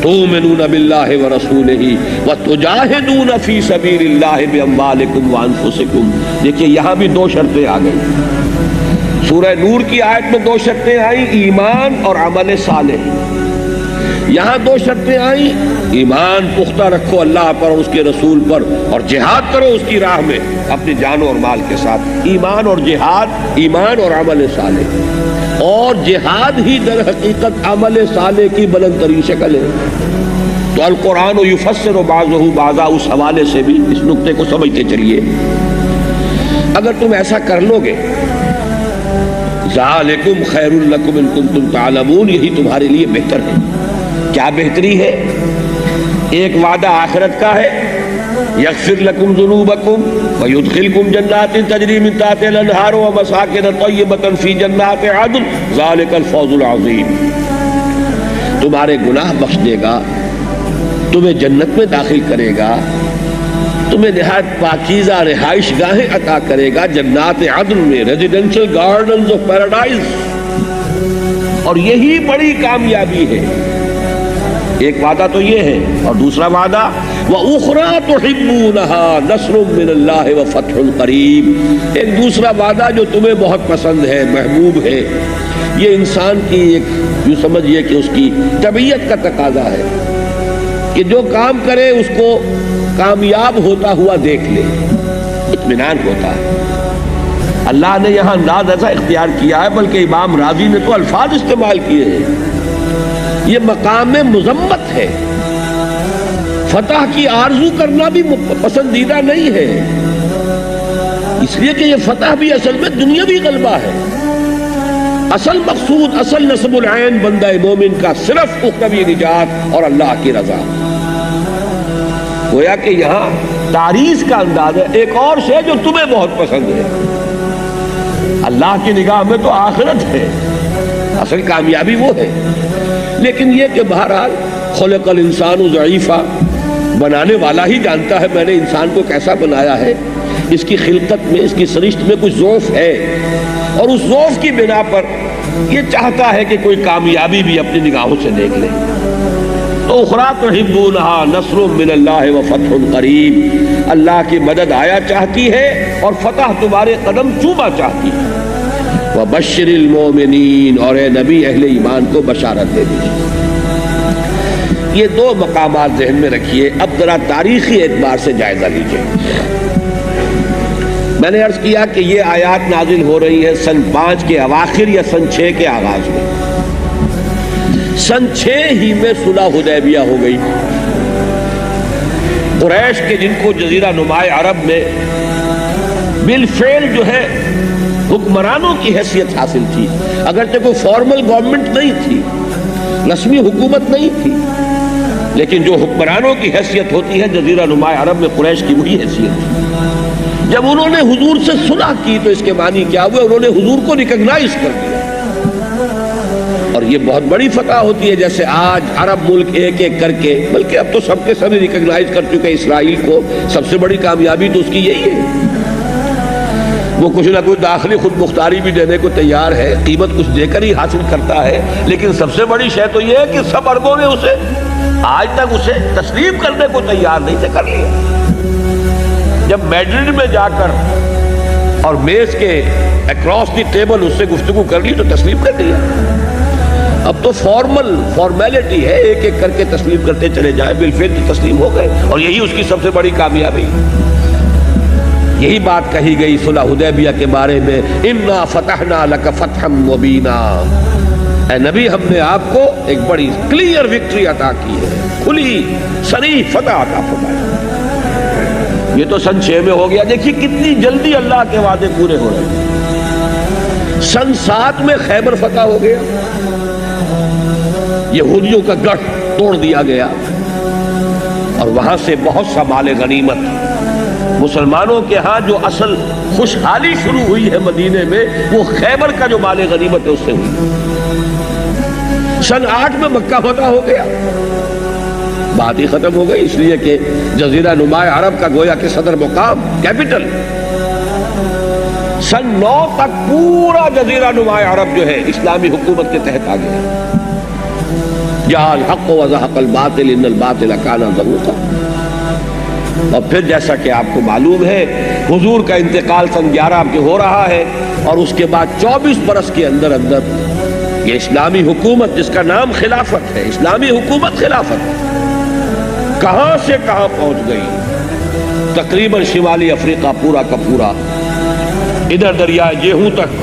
S1: تؤمنون باللہ ورسولہ وتجاہدون فی سبیل اللہ باموالکم وانفسکم۔ دیکھیے یہاں بھی 2 شرطیں آ گئی۔ سورہ نور کی آیت میں 2 شرطیں آئیں، ایمان اور عمل صالح۔ یہاں 2 شرطیں آئیں، ایمان پختہ رکھو اللہ پر اور اس کے رسول پر، اور جہاد کرو اس کی راہ میں اپنی جان اور مال کے ساتھ۔ ایمان اور جہاد، ایمان اور عمل صالح، اور جہاد ہی در حقیقت عمل صالح کی بلند ترین شکل ہے۔ تو القرآن یفسر بعضہ بعضا، اس حوالے سے بھی اس نقطے کو سمجھتے چلیے. اگر تم ایسا کر لو گے، ذالکم خیر لکم ان کنتم تعلمون، یہی تمہارے لیے بہتر ہے. کیا بہتری ہے؟ ایک وعدہ آخرت کا ہے، یغفر لکم ذنوبکم ویدخلکم جنات تجری من تحتہا الانہار ومساکن طیبۃ فی جنات عدن ذالک الفوز العظیم. تمہارے گناہ بخش دے گا، تمہیں جنت میں داخل کرے گا، تمہیں نہایت پاکیزہ رہائش گاہیں عطا کرے گا جنات عدن میں، ریزیڈنشل گارڈنز آف پیراڈائز. اور یہی بڑی کامیابی ہے. ایک وعدہ تو یہ ہے، اور دوسرا وعدہ وَأُخْرَى تُحِبُّونَهَا نَصْرٌ مِّنَ اللَّهِ وَفَتْحٌ قَرِيبٌ. ایک دوسرا وعدہ جو تمہیں بہت پسند ہے، محبوب ہے. یہ انسان کی ایک یوں سمجھیے کہ اس کی طبیعت کا تقاضا ہے کہ جو کام کرے اس کو کامیاب ہوتا ہوا دیکھ لے، اطمینان ہوتا ہے. اللہ نے یہاں انداز ایسا اختیار کیا ہے، بلکہ امام راضی نے تو الفاظ استعمال کیے ہیں. یہ مقام مذمت ہے. فتح کی آرزو کرنا بھی پسندیدہ نہیں ہے، اس لیے کہ یہ فتح بھی اصل میں دنیاوی غلبہ ہے. اصل مقصود، اصل نصب العین بندہ مومن کا صرف اخروی نجات اور اللہ کی رضا. گویا کہ یہاں تعریض کا انداز ہے. ایک اور شے جو تمہیں بہت پسند ہے، اللہ کی نگاہ میں تو آخرت ہے، اصل کامیابی وہ ہے. لیکن یہ کہ بہرحال خلق الانسان ضعیفا، بنانے والا ہی جانتا ہے میں نے انسان کو کیسا بنایا ہے. اس کی خلقت میں، اس کی سرشت میں کچھ ضعف ہے، اور اس ضعف کی بنا پر یہ چاہتا ہے کہ کوئی کامیابی بھی اپنی نگاہوں سے دیکھ لے. تو اخریٰ تحبونہا نصر من اللہ وفتح قریب، اللہ کی مدد آیا چاہتی ہے اور فتح تمہارے قدم چوما چاہتی ہے. وبشر المومنین، اور اے نبی اہل ایمان کو بشارت دے دیجیے. یہ دو مقامات ذہن میں رکھیے. اب ذرا تاریخی اعتبار سے جائزہ لیجیے. میں نے عرض کیا کہ یہ آیات نازل ہو رہی ہے سن 5 کے اواخر یا سن 6 کے آغاز میں. سن 6 ہی میں صلح حدیبیہ ہو گئی. قریش کے جن کو جزیرہ نما عرب میں بالفعل جو ہے حکمرانوں کی حیثیت حاصل تھی، اگرچہ کوئی فارمل گورنمنٹ نہیں تھی، رسمی حکومت نہیں تھی، لیکن جو حکمرانوں کی حیثیت ہوتی ہے جزیرہ نما عرب میں قریش کی وہی حیثیت تھی. جب انہوں نے حضور سے صلح کی تو اس کے معنی کیا ہوئے؟ انہوں نے حضور کو ریکگنائز کر دیا. اور یہ بہت بڑی فتح ہوتی ہے. جیسے آج عرب ملک ایک ایک کر کے، بلکہ اب تو سب کے سبھی ریکگنائز کر چکے اسرائیل کو. سب سے بڑی کامیابی تو اس کی یہی ہے. وہ کچھ نہ کچھ داخلی خود مختاری بھی دینے کو تیار ہے، قیمت کچھ دے کر ہی حاصل کرتا ہے، لیکن سب سے بڑی شے تو یہ ہے کہ سب عربوں نے اسے آج تک اسے تسلیم کرنے کو تیار نہیں تھے، کر لیا. جب میڈرڈ میں جا کر اور میز کے اکراس دی ٹیبل اس سے گفتگو کر لی تو تسلیم کر دیا. اب تو فارمیلٹی ہے، ایک ایک کر کے تسلیم کرتے چلے جائیں، بالفعل تو تسلیم ہو گئے. اور یہی اس کی سب سے بڑی کامیابی. یہی بات کہی گئی صلح حدیبیہ کے بارے میں، انا فتحنا لک فتحا مبینا. اے نبی ہم نے آپ کو ایک بڑی کلیئر وکٹری عطا کی ہے، کھلی صریح فتح عطا فرمائی. یہ تو سن 6 میں ہو گیا. دیکھیے کتنی جلدی اللہ کے وعدے پورے ہو رہے ہیں. سن 7 میں خیبر فتح ہو گیا، یہودیوں کا گڑھ توڑ دیا گیا، اور وہاں سے بہت سا مال غنیمت مسلمانوں کے ہاں جو اصل خوشحالی شروع ہوئی ہے مدینے میں، وہ خیبر کا جو مال غنیمت ہے اس سے ہوئی. سن 8 میں مکہ فتح ہو گیا، بات ہی ختم ہو گئی، اس لیے کہ جزیرہ نما عرب کا گویا کہ صدر مقام، کیپٹل. سن 9 تک پورا جزیرہ نما عرب جو ہے اسلامی حکومت کے تحت آ گیا. جاء الحق وزهق الباطل ان الباطل كان زهوقا. اور پھر جیسا کہ آپ کو معلوم ہے حضور کا انتقال سن 11 کے ہو رہا ہے، اور اس کے بعد 24 برس کے اندر اندر یہ اسلامی حکومت جس کا نام خلافت ہے، اسلامی حکومت خلافت کہاں سے کہاں پہنچ گئی. تقریباً شمالی افریقہ پورا کا پورا، ادھر دریائے جیہو تک،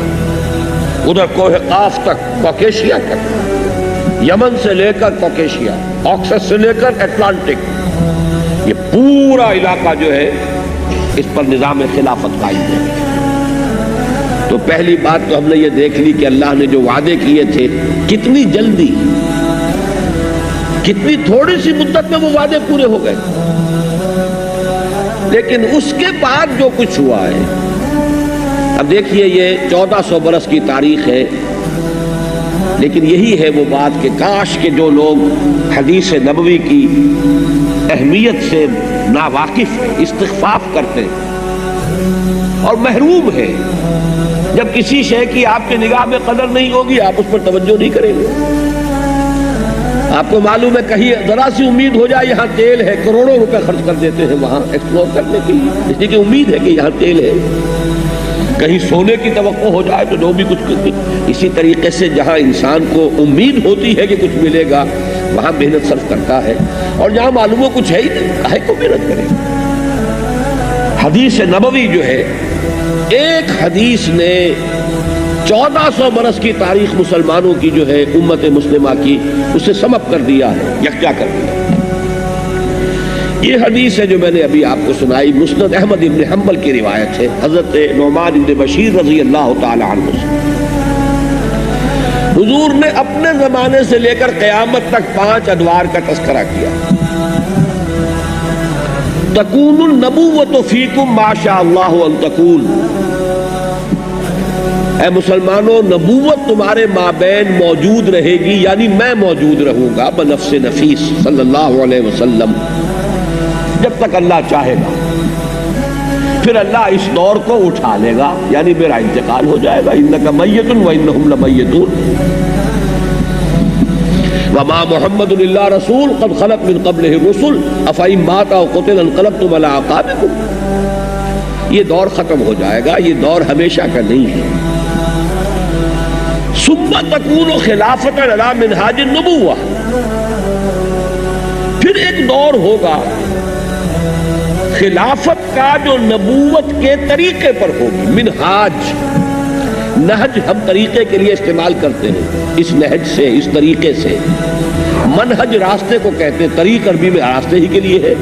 S1: ادھر کوہ قاف تک، کوکیشیا تک. یمن سے لے کر کوکیشیا، آکسس سے لے کر اٹلانٹک، یہ پورا علاقہ جو ہے اس پر نظام خلافت قائم ہے۔ تو پہلی بات تو ہم نے یہ دیکھ لی کہ اللہ نے جو وعدے کیے تھے کتنی جلدی، کتنی تھوڑی سی مدت میں وہ وعدے پورے ہو گئے۔ لیکن اس کے بعد جو کچھ ہوا ہے، اب دیکھیے یہ 1400 برس کی تاریخ ہے، لیکن یہی ہے وہ بات کہ کاش کہ جو لوگ حدیث نبوی کی اہمیت سے ناواقف، استخفاف کرتے اور محروم ہے، جب کسی شے کی آپ کے نگاہ میں قدر نہیں ہوگی آپ اس پر توجہ نہیں کریں گے۔ آپ کو معلوم ہے کہیں ذرا سی امید ہو جائے یہاں تیل ہے، کروڑوں روپے خرچ کر دیتے ہیں وہاں ایکسپلور کرنے کے لیے، اس لیے کہ امید ہے کہ یہاں تیل ہے۔ کہیں سونے کی توقع ہو جائے تو جو بھی کچھ کرتی۔ اسی طریقے سے جہاں انسان کو امید ہوتی ہے کہ کچھ ملے گا وہاں محنت صرف کرتا ہے، اور جہاں معلوم ہو کچھ ہے ہی نہیں کاہے کو محنت کرے۔ حدیث نبوی جو ہے، ایک حدیث نے 1400 برس کی تاریخ مسلمانوں کی جو ہے امت مسلمہ کی، اسے سمپ کر دیا ہے، یکجا کر دیا۔ یہ حدیث ہے جو میں نے ابھی آپ کو سنائی، مسند احمد ابن حنبل کی روایت ہے، حضرت نعمان ابن بشیر رضی اللہ تعالی عنہ سے۔ حضور نے اپنے زمانے سے لے کر قیامت تک 5 ادوار کا تذکرہ کیا۔ تکون النبوۃ فیکم ما شاء اللہ ان تکون، اے مسلمانوں نبوت تمہارے مابین موجود رہے گی، یعنی میں موجود رہوں گا بنفس نفیس صلی اللہ علیہ وسلم، جب تک اللہ چاہے گا۔ پھر اللہ اس دور کو اٹھا لے گا، یعنی میرا انتقال ہو جائے گا۔ انک میت وانہم لمیتون وما محمد الا رسول قد خلت من قبلہ الرسل افئن مات او قتل انقلبتم علی اعقابکم، یہ دور ختم ہو جائے گا، یہ دور ہمیشہ کا نہیں ہے۔ ثم تکون خلافۃ علی منہاج النبوۃ، پھر ایک دور ہوگا خلافت کا جو نبوت کے طریقے پر ہوگی۔ منہاج، نہج ہم طریقے کے لیے استعمال کرتے ہیں، اس نہج سے، اس طریقے سے۔ منہج راستے کو کہتے ہیں، طریق عربی میں راستے ہی کے لیے ہے۔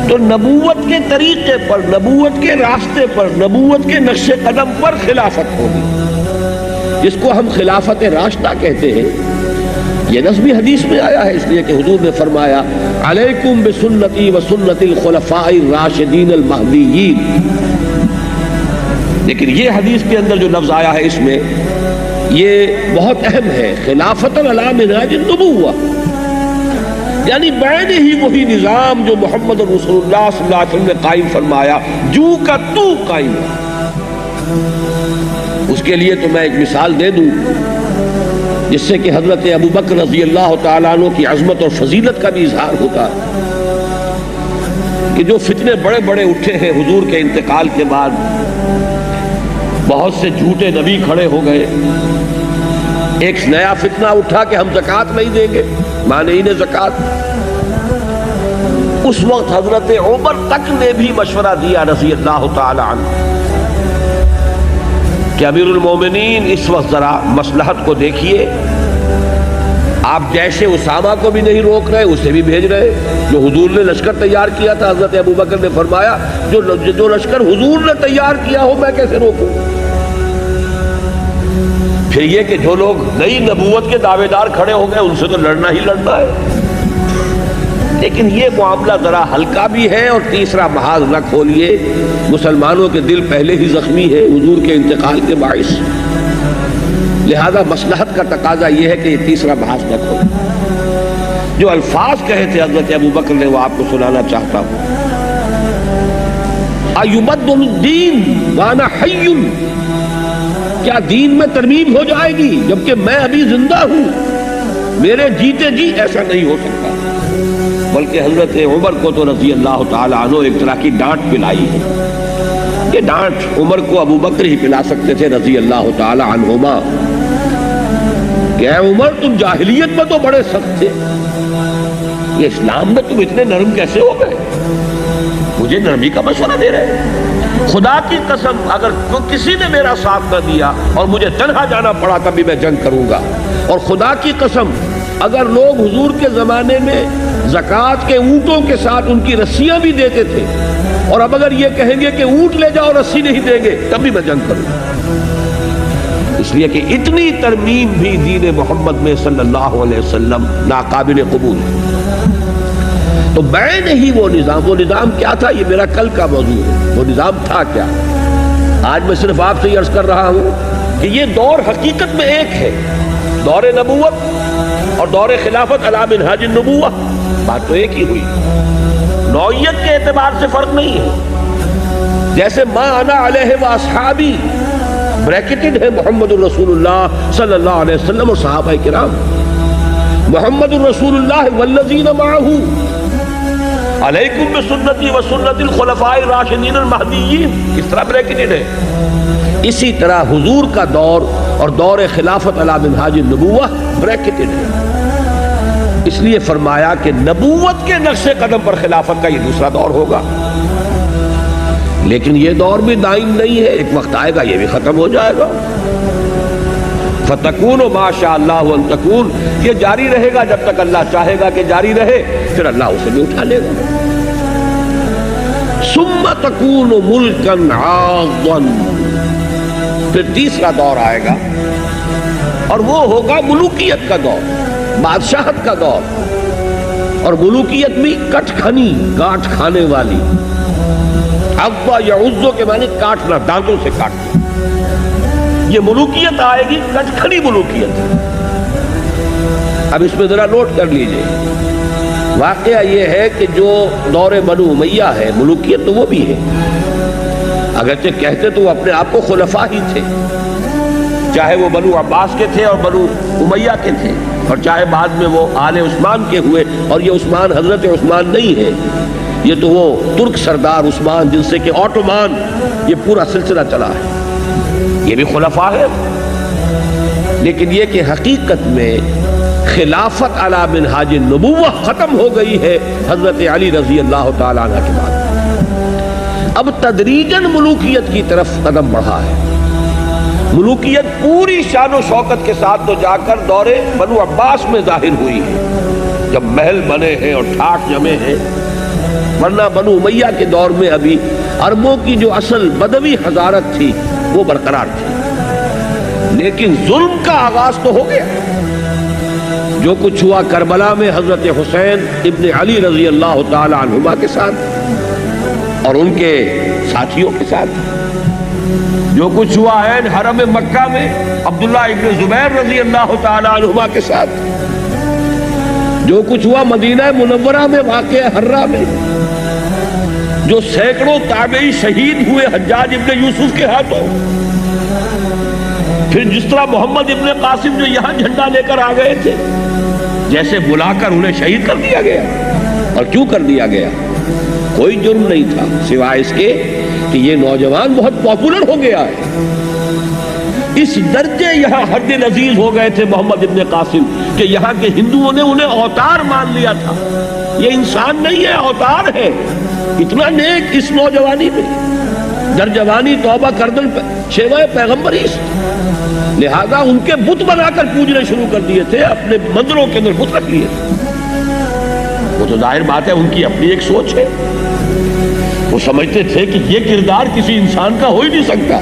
S1: تو نبوت کے طریقے پر، نبوت کے راستے پر، نبوت کے نقش قدم پر خلافت ہوگی، جس کو ہم خلافت راشدہ کہتے ہیں۔ یہ نظمی حدیث میں آیا ہے، اس لیے کہ حضور نے فرمایا علیکم بسنتی وسنت الخلفاء الراشدین المہدیین۔ لیکن یہ حدیث کے اندر جو لفظ آیا ہے اس میں یہ بہت اہم ہے، خلافت علی منہاج النبوۃ، یعنی بعد ہی وہی نظام جو محمد رسول اللہ صلی اللہ علیہ وسلم نے قائم فرمایا، جو کا تو قائم ہے۔ اس کے لیے تو میں ایک مثال دے دوں جس سے کہ حضرت ابو بکر رضی اللہ تعالیٰ عنہ کی عظمت اور فضیلت کا بھی اظہار ہوتا ہے کہ جو فتنے بڑے بڑے اٹھے ہیں حضور کے انتقال کے بعد، بہت سے جھوٹے نبی کھڑے ہو گئے۔ ایک نیا فتنہ اٹھا کہ ہم زکوٰۃ نہیں دیں گے، مانعین زکوٰۃ۔ اس وقت حضرت عمر تک نے بھی مشورہ دیا رضی اللہ تعالی عنہ کہ امیر المومنین اس وقت ذرا مصلحت کو دیکھیے، آپ جیش اسامہ کو بھی نہیں روک رہے، اسے بھی بھیج رہے۔ جو حضور نے لشکر تیار کیا تھا، حضرت ابو بکر نے فرمایا جو لشکر حضور نے تیار کیا ہو میں کیسے روکوں؟ پھر یہ کہ جو لوگ نئی نبوت کے دعوے دار کھڑے ہو گئے ان سے تو لڑنا ہی لڑنا ہے۔ لیکن یہ معاملہ ذرا ہلکا بھی ہے، اور تیسرا محاذ نہ کھولیے، مسلمانوں کے دل پہلے ہی زخمی ہے حضور کے انتقال کے باعث، لہذا مصلحت کا تقاضا یہ ہے کہ یہ تیسرا محاذ نہ کھولے۔ جو الفاظ کہے تھے حضرت ابو بکر نے وہ آپ کو سنانا چاہتا ہوں۔ ایبدل الدین وانا حی، کیا دین میں ترمیم ہو جائے گی جبکہ میں ابھی زندہ ہوں؟ میرے جیتے جی ایسا نہیں ہو سکتا۔ بلکہ حضرت عمر کو تو رضی اللہ تعالی عنہ ایک طرح کی ڈانٹ پلائی ہے۔ یہ ڈانٹ عمر کو ابو بکر ہی پلا سکتے تھے رضی اللہ تعالی عنہما کہ اے عمر تم جاہلیت میں تو بڑے سخت تھے، یہ اسلام میں تم اتنے نرم کیسے ہو گئے؟ مجھے نرمی کا مشورہ دے رہے ہیں؟ خدا کی قسم اگر کسی نے میرا ساتھ نہ دیا اور مجھے تنہا جانا پڑا تب بھی میں جنگ کروں گا، اور خدا کی قسم اگر لوگ حضور کے زمانے میں زکوٰۃ کے اونٹوں کے ساتھ ان کی رسیاں بھی دیتے تھے، اور اب اگر یہ کہیں گے کہ اونٹ لے جاؤ رسی نہیں دیں گے، تب بھی میں جنگ کروں، اس لیے کہ اتنی ترمیم بھی دین محمد میں صلی اللہ علیہ وسلم ناقابل قبول ہے۔ تو میں نہیں وہ نظام کیا تھا، یہ میرا کل کا موضوع ہے، وہ نظام تھا کیا۔ آج میں صرف آپ سے یہ عرض کر رہا ہوں کہ یہ دور حقیقت میں ایک ہے، دور نبوت اور دور خلافت علی منہاج النبوہ، بات تو ایک ہی ہوئی، نوعیت کے اعتبار سے فرق نہیں ہے۔ جیسے ما انا علیہ و اصحابی بریکٹڈ ہے محمد الرسول اللہ صلی اللہ علیہ وسلم اور صحابہ کرام، محمد الرسول اللہ والذین معہ علیکم بسنتی و سنت الخلفاء الراشدین المہدیین، اس طرح بریکٹڈ ہے۔ اسی طرح حضور کا دور اور دور خلافت علی منہاج النبوہ بریکٹڈ ہے، اس لیے فرمایا کہ نبوت کے نقش قدم پر خلافت کا یہ دوسرا دور ہوگا، لیکن یہ دور بھی دائم نہیں ہے، ایک وقت آئے گا یہ بھی ختم ہو جائے گا۔ فَتَكُونُ مَا شَاءَ اللَّهُ أَن تَكُونُ، یہ جاری رہے گا جب تک اللہ چاہے گا کہ جاری رہے، پھر اللہ اسے بھی اٹھا لے گا۔ ثُمَّ تَكُونُ مُلْكًا عَاضًا، پھر تیسرا دور آئے گا اور وہ ہوگا ملوکیت کا دور، بادشاہت کا دور، اور ملوکیت بھی کٹ کھنی، گاٹھ کھانے والی۔ عض یعض کے معنی کاٹنا، دانتوں سے کاٹنا، یہ ملوکیت آئے گی، کٹ کھنی ملوکیت۔ اب اس میں ذرا نوٹ کر لیجئے، واقعہ یہ ہے کہ جو دور بنو امیہ ہے، ملوکیت تو وہ بھی ہے، اگرچہ کہتے تو وہ اپنے آپ کو خلفاء ہی تھے، چاہے وہ بنو عباس کے تھے اور بنو امیہ کے تھے، اور چاہے بعد میں وہ آل عثمان کے ہوئے، اور یہ عثمان حضرت عثمان نہیں ہے، یہ تو وہ ترک سردار عثمان جن سے کہ آٹومان یہ پورا سلسلہ چلا ہے، یہ بھی خلفاء ہے۔ لیکن یہ کہ حقیقت میں خلافت علی منہاج النبوہ ختم ہو گئی ہے حضرت علی رضی اللہ تعالیٰ عنہ کے بعد، اب تدریجاً ملوکیت کی طرف قدم بڑھا ہے۔ ملوکیت پوری شان و شوکت کے ساتھ تو جا کر دور بنو عباس میں ظاہر ہوئی ہے، جب محل بنے ہیں اور ٹھاٹ جمے ہیں، ورنہ بنو امیہ کے دور میں ابھی عربوں کی جو اصل بدوی حضارت تھی وہ برقرار تھی، لیکن ظلم کا آغاز تو ہو گیا۔ جو کچھ ہوا کربلا میں حضرت حسین ابن علی رضی اللہ تعالی عنہما کے ساتھ اور ان کے ساتھیوں کے ساتھ، جو کچھ ہوا ہے حرم مکہ میں عبداللہ ابن زبیر رضی اللہ تعالی عنہما کے ساتھ، جو کچھ ہوا مدینہ منورہ میں واقع حرہ میں، جو سینکڑوں تابعی شہید ہوئے حجاج ابن یوسف کے ہاتھوں، پھر جس طرح محمد ابن قاسم جو یہاں جھنڈا لے کر آ گئے تھے، جیسے بلا کر انہیں شہید کر دیا گیا۔ اور کیوں کر دیا گیا؟ کوئی جرم نہیں تھا سوائے اس کے کہ یہ نوجوان بہت پاپولر ہو گیا ہے، اس درجے یہاں حد عزیز ہو گئے تھے محمد ابن قاسم کہ یہاں کے ہندوؤں نے انہیں اوتار مان لیا تھا، یہ انسان نہیں ہے، اوتار ہے، اتنا نیک اس نوجوانی میں، در جوانی توبہ کردن شیوہ پیغمبری، لہذا ان کے بت بنا کر پوجنے شروع کر دیے تھے، اپنے مندروں کے اندر بت رکھ لیے تھے۔ وہ تو ظاہر بات ہے ان کی اپنی ایک سوچ ہے، وہ سمجھتے تھے کہ یہ کردار کسی انسان کا ہو ہی نہیں سکتا،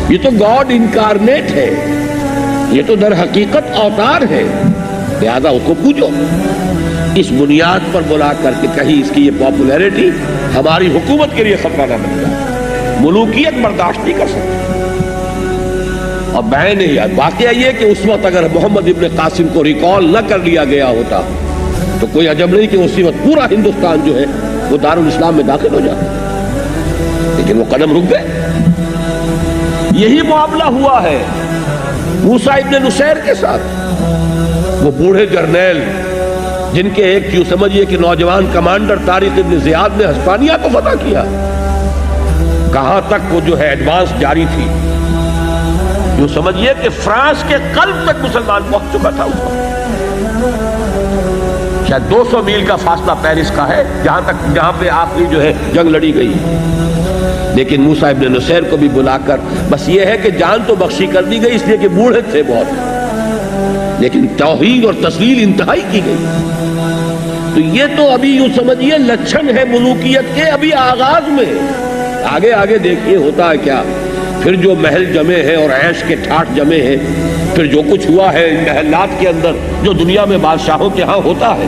S1: یہ تو گاڈ انکارنیٹ ہے، یہ تو در حقیقت اوتار ہے، لہذا اس کو پوجو۔ اس بنیاد پر بلا کر کے کہیں اس کی یہ پاپولیرٹی ہماری حکومت کے لیے خطرہ نہ بن جائے، ملوکیت برداشت نہیں کر سکتی۔ اور میں نہیں، واقعہ یہ کہ اس وقت اگر محمد ابن قاسم کو ریکال نہ کر لیا گیا ہوتا تو کوئی عجب نہیں کہ اسی وقت پورا ہندوستان جو ہے وہ دارالاسلام میں داخل ہو جاتا، لیکن وہ قدم رک گئے۔ یہی معاملہ ہوا ہے موسیٰ ابن نصیر کے ساتھ، وہ بوڑھے جرنیل جن کے ایک کیوں سمجھئے کہ نوجوان کمانڈر طارق ابن زیاد نے ہسپانیہ کو فتح کیا، کہاں تک وہ جو ہے ایڈوانس جاری تھی، جو سمجھئے کہ فرانس کے قلب تک مسلمان پہنچ چکا تھا اس وقت، شاید 200 میل کا فاصلہ پیرس کا ہے جہاں پہ آخری جو ہے جنگ لڑی گئی، لیکن موسیٰ ابن نصیر کو بھی بلا کر بس یہ ہے کہ جان تو بخشی کر دی گئی، اس لیے کہ بوڑھے تھے بہت، لیکن توہین اور تسلیل انتہائی کی گئی. تو یہ تو ابھی یوں سمجھیے لچھن ہے ملوکیت کے ابھی آغاز میں. آگے آگے دیکھیے ہوتا ہے کیا. پھر جو محل جمے ہیں اور عیش کے ٹھاٹ جمے ہیں، پھر جو کچھ ہوا ہے ان محلات کے اندر جو دنیا میں بادشاہوں کے ہاں ہوتا ہے،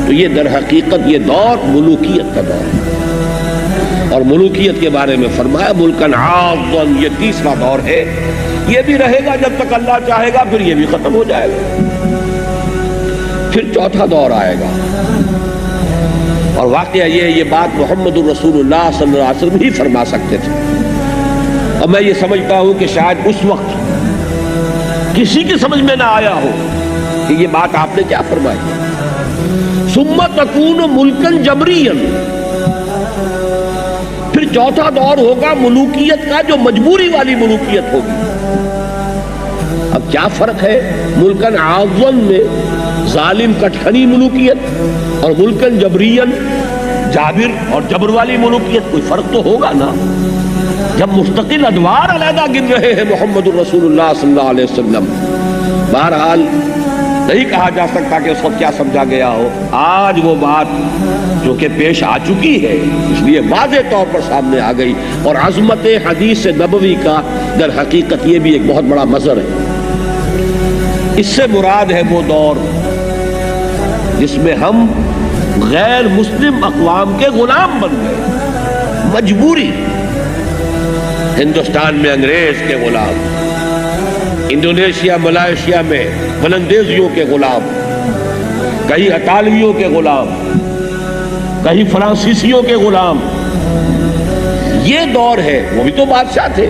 S1: تو یہ در حقیقت یہ دور ملوکیت کا دور ہے. اور ملوکیت کے بارے میں فرمایا ملکن عاضا، یہ تیسرا دور ہے. یہ بھی رہے گا جب تک اللہ چاہے گا، پھر یہ بھی ختم ہو جائے گا. پھر چوتھا دور آئے گا. اور واقعہ یہ بات محمد الرسول اللہ صلی اللہ علیہ وسلم ہی فرما سکتے تھے. اور میں یہ سمجھتا ہوں کہ شاید اس وقت کسی کی سمجھ میں نہ آیا ہو کہ یہ بات آپ نے کیا فرمائی. ثم تکون ملکن جبریا، پھر چوتھا دور ہوگا ملوکیت کا جو مجبوری والی ملوکیت ہوگی. اب کیا فرق ہے ملکن عاضا میں ظالم کٹخنی ملوکیت اور ملکن جبرین جابر اور جبر والی ملوکیت؟ کوئی فرق تو ہوگا نا. جب مستقل ادوار علیحدہ گن رہے ہیں محمد الرسول اللہ صلی اللہ علیہ وسلم. بہرحال نہیں کہا جا سکتا کہ اس وقت کیا سمجھا گیا ہو. آج وہ بات جو کہ پیش آ چکی ہے اس لیے واضح طور پر سامنے آ گئی. اور عظمت حدیث نبوی کا در حقیقت یہ بھی ایک بہت بڑا مظہر ہے. اس سے مراد ہے وہ دور جس میں ہم غیر مسلم اقوام کے غلام بن گئے. مجبوری. ہندوستان میں انگریز کے غلام، انڈونیشیا ملائیشیا میں فلندیزیوں کے غلام، کہیں اطالویوں کے غلام، کہیں فرانسیسیوں کے غلام. یہ دور ہے. وہ بھی تو بادشاہ تھے.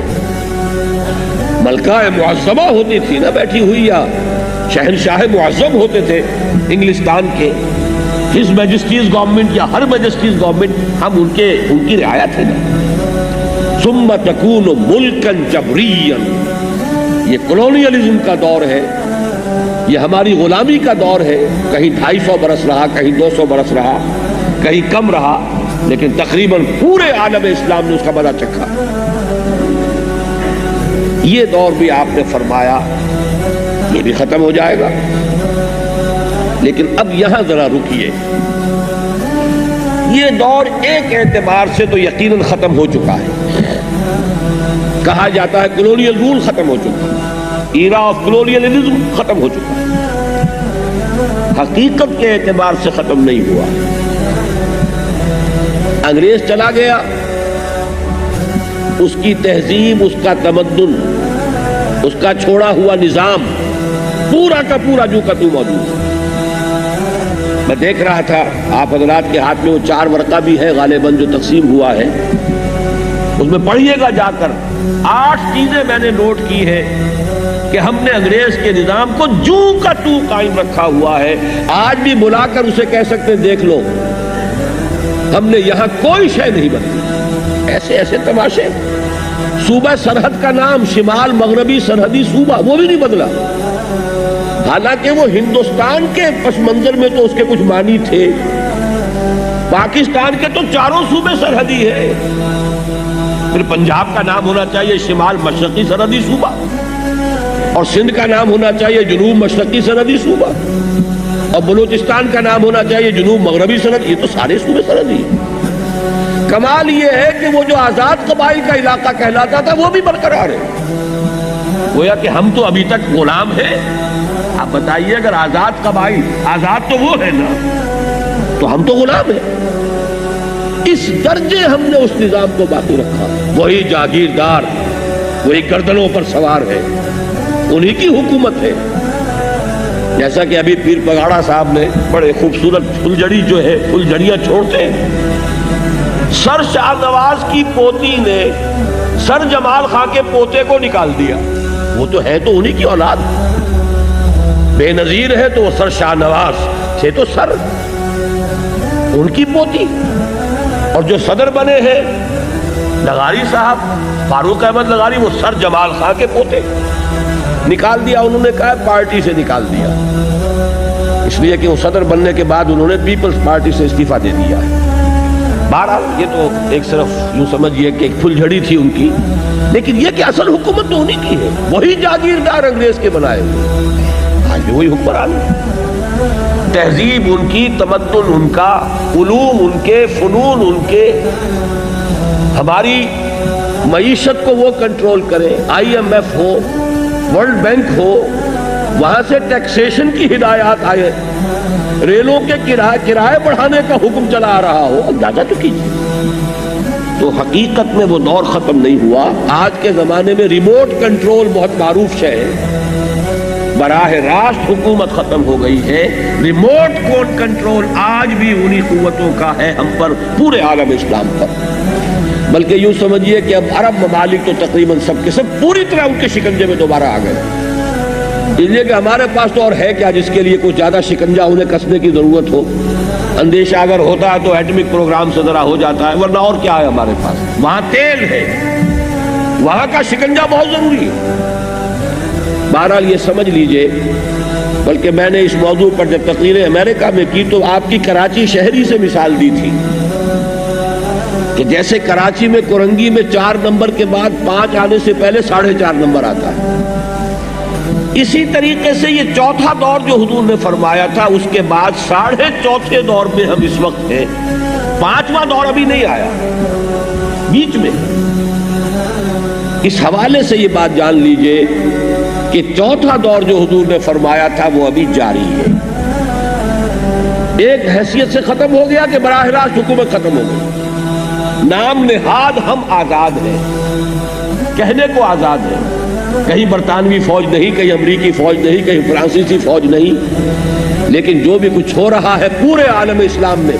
S1: ملکہ معظمہ ہوتی تھی نا بیٹھی ہوئی، یا شہنشاہ معظم ہوتے تھے انگلستان کے. ہز میجسٹیز گورنمنٹ یا ہر میجسٹیز گورنمنٹ، ہم ان کی رعایت ہے نا. ثم تکون ملکن جبریا، یہ کولونیلزم کا دور ہے. یہ ہماری غلامی کا دور ہے. کہیں 250 برس رہا، کہیں 200 برس رہا، کہیں کم رہا، لیکن تقریباً پورے عالم اسلام نے اس کا مزہ چکھا. یہ دور بھی آپ نے فرمایا یہ بھی ختم ہو جائے گا. لیکن اب یہاں ذرا رکیے. یہ دور ایک اعتبار سے تو یقیناً ختم ہو چکا ہے. کہا جاتا ہے کولونیل رول ختم ہو چکا ہے، ایرا آف کولونیلزم ختم ہو چکا ہے. حقیقت کے اعتبار سے ختم نہیں ہوا. انگریز چلا گیا، اس کی تہذیب، اس کا تمدن، اس کا چھوڑا ہوا نظام پورا کا پورا جو کا تو موجود. میں دیکھ رہا تھا آپ حضرات کے ہاتھ میں وہ 4 ورقہ بھی ہے غالباً جو تقسیم ہوا ہے، اس میں پڑھیے گا جا کر. 8 چیزیں میں نے نوٹ کی ہے کہ ہم نے انگریز کے نظام کو جو کا تو قائم رکھا ہوا ہے. آج بھی بلا کر اسے کہہ سکتے دیکھ لو، ہم نے یہاں کوئی شے نہیں بدلی. ایسے ایسے تماشے. صوبہ سرحد کا نام شمال مغربی سرحدی صوبہ، وہ بھی نہیں بدلا. حالانکہ وہ ہندوستان کے پس منظر میں تو اس کے کچھ معنی تھے. پاکستان کے تو 4 صوبے سرحدی ہے. پھر پنجاب کا نام ہونا چاہیے شمال مشرقی سرحدی صوبہ، اور سندھ کا نام ہونا چاہیے جنوب مشرقی سرحدی صوبہ، اور بلوچستان کا نام ہونا چاہیے جنوب مغربی سرحد. یہ تو سارے صوبے سرحدی ہیں. کمال یہ ہے کہ وہ جو آزاد قبائل کا علاقہ کہلاتا تھا وہ بھی برقرار ہے. گویا کہ ہم تو ابھی تک غلام ہیں. آپ بتائیے اگر آزاد قبائل، آزاد تو وہ ہے نا، تو ہم تو غلام ہیں. اس درجے ہم نے اس نظام کو باقی رکھا. وہی جاگیردار، وہی گردنوں پر سوار ہے، انہی کی حکومت ہے. جیسا کہ ابھی پیر پگاڑا صاحب نے بڑے خوبصورت پھلجڑی جو ہے پھلجڑیاں چھوڑتے ہیں. سر شاہ نواز کی پوتی نے سر جمال خان کے پوتے کو نکال دیا. وہ تو ہے تو انہی کی اولاد. بے نظیر ہے تو وہ سر شاہ نواز تھے تو سر ان کی پوتی. اور جو صدر بنے ہیں لغاری صاحب، فاروق احمد لغاری، وہ سر جمال خان کے پوتے. نکال دیا. انہوں نے کہا پارٹی سے نکال دیا، اس لیے کہ وہ صدر بننے کے بعد انہوں نے پیپلز پارٹی سے استعفیٰ دے دیا ہے. بہرحال یہ تو ایک صرف یوں سمجھیے کہ ایک پھلجھڑی تھی ان کی، لیکن یہ کہ اصل حکومت تو انہی کی ہے. وہی جاگیردار انگریز کے بنائے ہوئے. آج بھی وہی حکمران ہے. تہذیب ان کی، تمدن ان کا، علوم ان کے، فنون ان کے. ہماری معیشت کو وہ کنٹرول کرے. IMF ہو، ورلڈ بینک ہو، وہاں سے ٹیکسیشن کی ہدایات آئے، ریلوں کے کرائے بڑھانے کا حکم چلا آ رہا ہو، اندازہ تو کیجیے. تو حقیقت میں وہ دور ختم نہیں ہوا. آج کے زمانے میں ریموٹ کنٹرول بہت معروف شے ہے، براہ راست حکومت ختم ہو گئی ہے. ریموٹ کنٹرول آج بھی انہی قوتوں کا ہے ہم پر، پورے عالم اسلام پر. بلکہ یوں سمجھیے کہ اب عرب ممالک تو تقریباً سب کے سب پوری طرح ان کے شکنجے میں دوبارہ آ گئے. اس لیے کہ ہمارے پاس تو اور ہے کیا جس کے لیے کچھ زیادہ شکنجہ انہیں کسنے کی ضرورت ہو. اندیشہ اگر ہوتا ہے تو ایٹمک پروگرام سے ذرا ہو جاتا ہے، ورنہ اور کیا ہے ہمارے پاس. وہاں تیل ہے، وہاں کا شکنجہ بہت ضروری ہے. بہرحال یہ سمجھ لیجئے. بلکہ میں نے اس موضوع پر جب تقریر امریکہ میں کی تو آپ کی کراچی شہری سے مثال دی تھی کہ جیسے کراچی میں کرنگی میں 4 نمبر کے بعد 5 آنے سے پہلے 4.5 نمبر آتا ہے. اسی طریقے سے یہ چوتھا دور جو حضور نے فرمایا تھا، اس کے بعد 4.5 دور میں ہم اس وقت ہیں. 5واں دور ابھی نہیں آیا بیچ میں. اس حوالے سے یہ بات جان لیجئے کہ چوتھا دور جو حضور نے فرمایا تھا وہ ابھی جاری ہے. ایک حیثیت سے ختم ہو گیا کہ براہ راست حکومت ختم ہو گئی. نام نہاد ہم آزاد ہیں، کہنے کو آزاد ہیں. کہیں برطانوی فوج نہیں، کہیں امریکی فوج نہیں، کہیں فرانسیسی فوج نہیں. لیکن جو بھی کچھ ہو رہا ہے پورے عالم اسلام میں،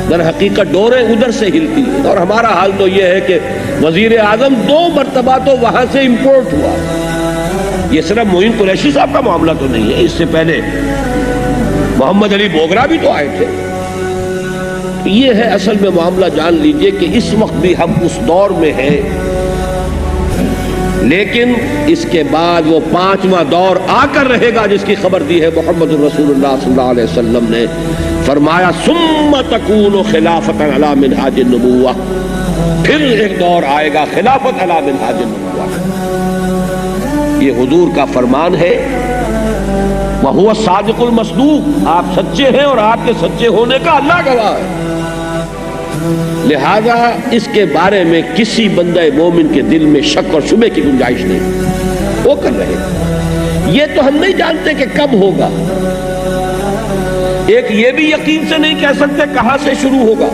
S1: در حقیقت ڈوریں ادھر سے ہلتی ہیں. اور ہمارا حال تو یہ ہے کہ وزیر اعظم 2 مرتبہ تو وہاں سے امپورٹ ہوا. یہ صرف معین قریشی صاحب کا معاملہ تو نہیں ہے، اس سے پہلے محمد علی بوگرا بھی تو آئے تھے. یہ ہے اصل میں معاملہ. جان لیجئے کہ اس وقت بھی ہم اس دور میں ہیں، لیکن اس کے بعد وہ 5واں دور آ کر رہے گا جس کی خبر دی ہے محمد رسول اللہ صلی اللہ علیہ وسلم نے. فرمایا ثم تکون خلافت علی منہاج النبوہ، پھر ایک دور آئے گا خلافت علی منہاج النبوہ. یہ حضور کا فرمان ہے. وہو الصادق المصدوق، آپ سچے ہیں اور آپ کے سچے ہونے کا اللہ گواہ ہے. لہذا اس کے بارے میں کسی بندہ مومن کے دل میں شک اور شبہ کی گنجائش نہیں. وہ کر رہے ہیں. یہ تو ہم نہیں جانتے کہ کب ہوگا. ایک یہ بھی یقین سے نہیں کہہ سکتے کہاں سے شروع ہوگا.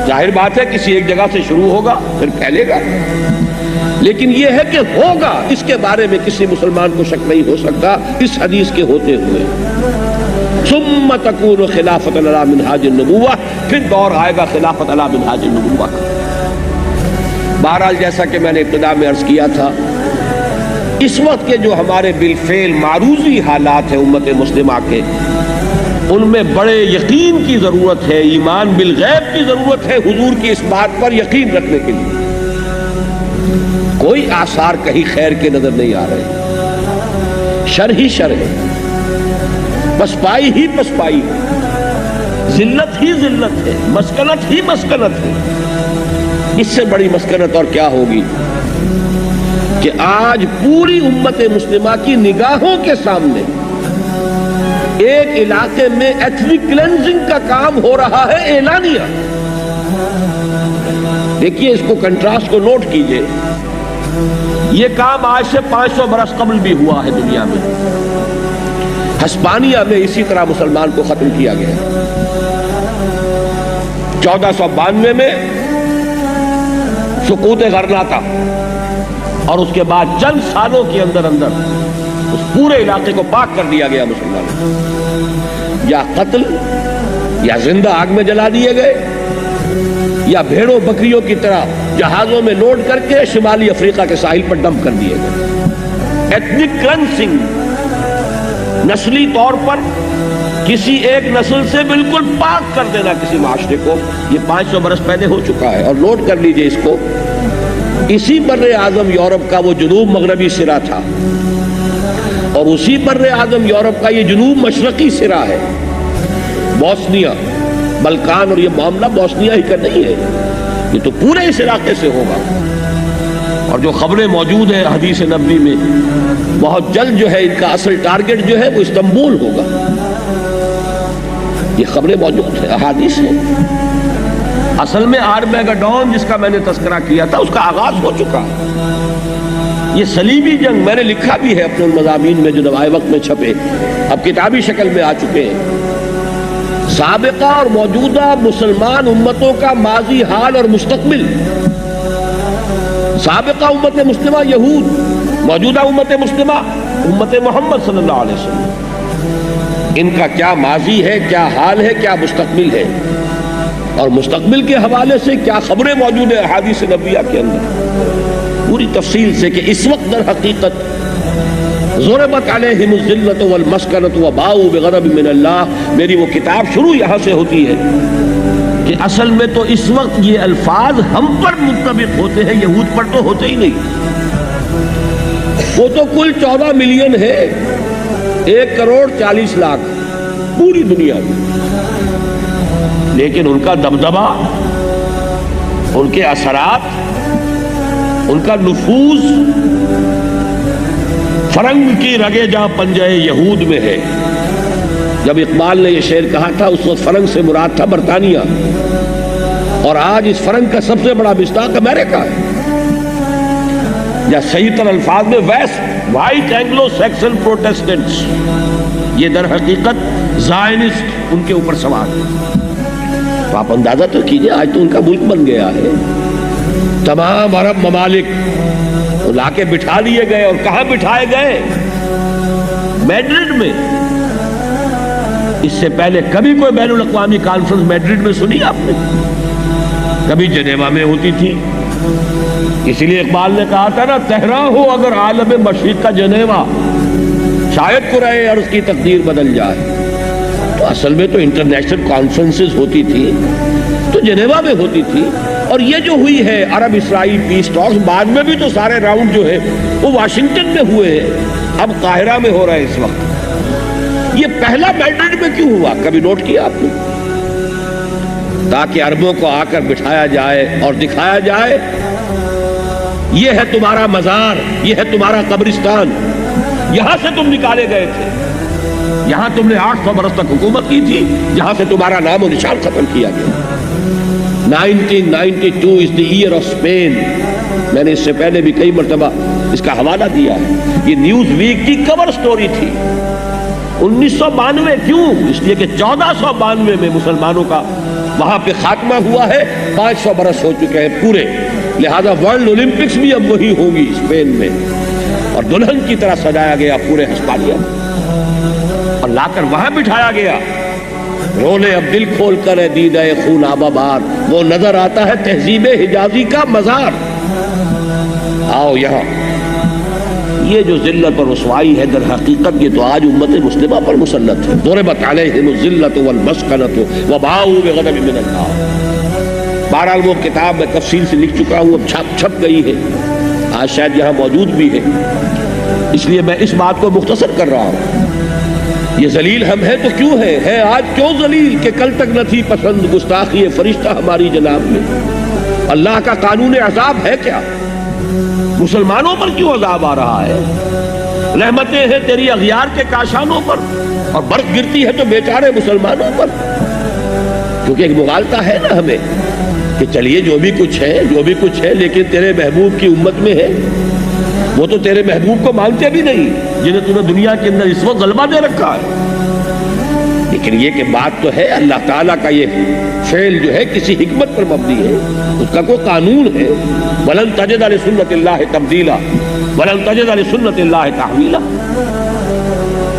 S1: ظاہر بات ہے کسی ایک جگہ سے شروع ہوگا پھر پھیلے گا. لیکن یہ ہے کہ ہوگا، اس کے بارے میں کسی مسلمان کو شک نہیں ہو سکتا اس حدیث کے ہوتے ہوئے. ثم تکون خلافت علی منہاج النبوہ، پھر دور آئے گا خلافت علی منہاج النبوہ کا. بہرحال جیسا کہ میں نے ابتدا میں عرض کیا تھا، اس وقت کے جو ہمارے بالفعل معروضی حالات ہیں امت مسلمہ کے، ان میں بڑے یقین کی ضرورت ہے، ایمان بالغیب کی ضرورت ہے، حضور کی اس بات پر یقین رکھنے کے لیے. کوئی آثار کہیں خیر کے نظر نہیں آ رہے. شر ہی شر ہے، پسپائی ہی پسپائی ہے، ذلت ہی ذلت ہے، مسکنت ہی مسکنت ہے. اس سے بڑی مسکنت اور کیا ہوگی کہ آج پوری امت مسلمہ کی نگاہوں کے سامنے ایک علاقے میں ایتھنک کلینزنگ کا کام ہو رہا ہے اعلانیہ. دیکھیے اس کو کنٹراسٹ کو نوٹ کیجئے. یہ کام آج سے 500 برس قبل بھی ہوا ہے دنیا میں. ہسپانیہ میں اسی طرح مسلمان کو ختم کیا گیا. 1492 میں سقوط غرناطہ، اور اس کے بعد چند سالوں کے اندر اس پورے علاقے کو پاک کر دیا گیا مسلمانوں. یا قتل، یا زندہ آگ میں جلا دیے گئے، یا بھیڑوں بکریوں کی طرح جہازوں میں لوڈ کر کے شمالی افریقہ کے ساحل پر ڈمپ کر دیے گئے. ایتھنک کلینسنگ، نسلی طور پر کسی ایک نسل سے بالکل پاک کر دینا کسی معاشرے کو، یہ 500 برس پہلے ہو چکا ہے. اور نوٹ کر لیجئے اس کو، اسی بر اعظم یورپ کا وہ جنوب مغربی سرا تھا، اور اسی بر اعظم یورپ کا یہ جنوب مشرقی سرا ہے، بوسنیا، بلکان. اور یہ معاملہ بوسنیا ہی کا نہیں ہے، یہ تو پورے اس علاقے سے ہوگا. اور جو خبریں موجود ہیں حدیث نبوی میں، بہت جلد جو ہے ان کا اصل ٹارگٹ جو ہے وہ استنبول ہوگا. یہ خبریں موجود ہیں، احادیث ہیں. اصل میں آرمیگڈون جس کا میں نے تذکرہ کیا تھا اس کا آغاز ہو چکا. یہ صلیبی جنگ میں نے لکھا بھی ہے اپنے مضامین میں جو نوائے وقت میں چھپے، اب کتابی شکل میں آ چکے ہیں. سابقہ اور موجودہ مسلمان امتوں کا ماضی، حال اور مستقبل. سابقہ امت مسلمہ یہود، موجودہ امت مسلمہ امت محمد صلی اللہ علیہ وسلم. ان کا کیا ماضی ہے، کیا حال ہے، کیا مستقبل ہے، اور مستقبل کے حوالے سے کیا خبریں موجود ہیں احادیث نبویہ کے اندر پوری تفصیل سے، کہ اس وقت در حقیقت ضربت علیہم الذلۃ والمسکنۃ وباؤوا بغضب من اللہ. میری وہ کتاب شروع یہاں سے ہوتی ہے کہ اصل میں تو اس وقت یہ الفاظ ہم پر منطبق ہوتے ہیں، یہود پر تو ہوتے ہی نہیں. وہ تو کل 14 ملین ہے، 1,40,00,000 پوری دنیا میں، لیکن ان کا دبدبہ، ان کے اثرات، ان کا نفوذ فرنگ کی رگے جہاں پنجہ یہود میں ہے. جب اقبال نے یہ شعر کہا تھا اس وقت فرنگ سے مراد تھا برطانیہ، اور آج اس فرنگ کا سب سے بڑا مصداق امریکہ ہے. یا صحیح تر الفاظ میں west, white Anglo Saxon Protestants, یہ در حقیقت زائنسٹ ان کے اوپر سوار ہے. تو آپ اندازہ تو کیجئے، آج تو ان کا ملک بن گیا ہے. تمام عرب ممالک لا کے بٹھا لیے گئے، اور کہاں بٹھائے گئے؟ میڈرڈ میں. اس سے پہلے کبھی کوئی بین الاقوامی کانفرنس میڈرڈ میں سنی آپ نے؟ کبھی جنیوا میں ہوتی تھی. اسی لیے اقبال نے کہا تھا نا، تہران ہو اگر عالم مشرق کا جنیوا، شاید قرائے ارض کی تقدیر بدل جائے. تو اصل میں تو انٹرنیشنل کانفرنسز ہوتی تھی تو جنیوا میں ہوتی تھی. اور یہ جو ہوئی ہے عرب اسرائیل پیس ٹاکس، بعد میں بھی تو سارے راؤنڈ جو ہے وہ واشنگٹن میں ہوئے ہیں، اب قاہرہ میں ہو رہا ہے اس وقت. یہ پہلا میڈرڈ میں کیوں ہوا، کبھی نوٹ کیا آپ نے؟ تاکہ عربوں کو آ کر بٹھایا جائے اور دکھایا جائے یہ ہے تمہارا مزار، یہ ہے تمہارا قبرستان، یہاں سے تم نکالے گئے تھے، یہاں تم نے 800 برس تک حکومت کی تھی، یہاں سے تمہارا نام و نشان ختم کیا گیا. 1992 is the year of Spain. میں نے اس سے پہلے بھی کئی مرتبہ اس کا حوالہ دیا ہے. یہ نیوز ویک کی کور سٹوری تھی. 1992 کیوں؟ اس لیے کہ 1492 میں مسلمانوں کا وہاں پہ خاتمہ ہوا ہے. 500 برس ہو چکے ہیں پورے، لہذا ورلڈ اولمپکس بھی اب وہی ہوگی اسپین میں، اور دلہن کی طرح سجایا گیا پورے ہسپانیہ اور لا کر وہاں بٹھایا گیا. رونے اب دل کھول کر ہے دیدہ خون آباد، وہ نظر آتا ہے تہذیب حجازی کا مزار. آؤ یہاں. یہ جو ذلت اور رسوائی ہے در حقیقت یہ تو آج امت مسلمہ پر مسلط ہے. ضربت علیہم الذلۃ والمسکنۃ وباؤوا بغضب من اللہ. بہرحال وہ کتاب میں تفصیل سے لکھ چکا ہوں، اب چھپ گئی ہے، آج شاید یہاں موجود بھی ہے، اس لیے میں اس بات کو مختصر کر رہا ہوں. یہ ذلیل ہم ہیں تو کیوں ہیں آج کیوں ذلیل کہ کل تک نہ تھی پسند گستاخی فرشتہ ہماری جناب میں. اللہ کا قانون عذاب ہے کیا؟ مسلمانوں پر کیوں عذاب آ رہا ہے؟ رحمتیں ہیں تیری اغیار کے کاشانوں پر، اور برف گرتی ہے تو بیچارے مسلمانوں پر. کیونکہ ایک مغالطہ ہے نا ہمیں کہ چلیے جو بھی کچھ ہے لیکن تیرے محبوب کی امت میں ہے. وہ تو تیرے محبوب کو مانتے بھی نہیں جنہیں تم نے دنیا کے اندر اس وقت غلبہ دے رکھا ہے. لیکن یہ کہ بات تو ہے اللہ تعالیٰ کا یہ فعل جو ہے کسی حکمت پر مبنی ہے، اس کا کوئی قانون ہے. وَلَن تَجِدَ لِسُنَّتِ اللَّهِ تَبْدِيلًا وَلَن تَجِدَ لِسُنَّتِ اللَّهِ تَحْوِيلًا.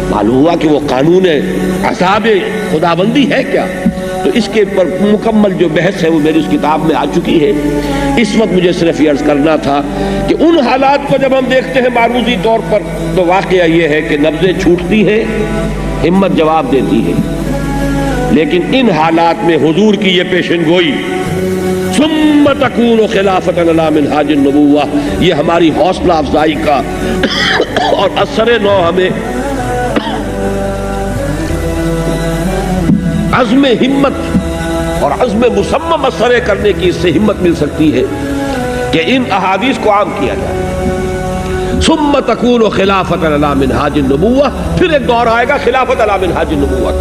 S1: معلوم ہوا کہ وہ قانون عذاب خداوندی ہے کیا. تو اس کے پر مکمل جو بحث ہے وہ میری اس کتاب میں آ چکی ہے. اس وقت مجھے صرف یہ عرض کرنا تھا کہ ان حالات کو جب ہم دیکھتے ہیں معروضی طور پر تو واقعہ یہ ہے کہ نبضیں چھوٹتی ہیں، ہمت جواب دیتی ہے. لیکن ان حالات میں حضور کی یہ پیشن گوئی ثم تکون خلافۃ علی منہاج النبوہ، یہ ہماری حوصلہ افزائی کا اور اثر نو ہمیں عزم ہمت اور عزم مصمم اثر کرنے کی اس سے ہمت مل سکتی ہے کہ ان احادیث کو عام کیا جائے. ثم تکون خلافت علی منہاج النبوہ، پھر ایک دور آئے گا خلافت علی منہاج النبوہ.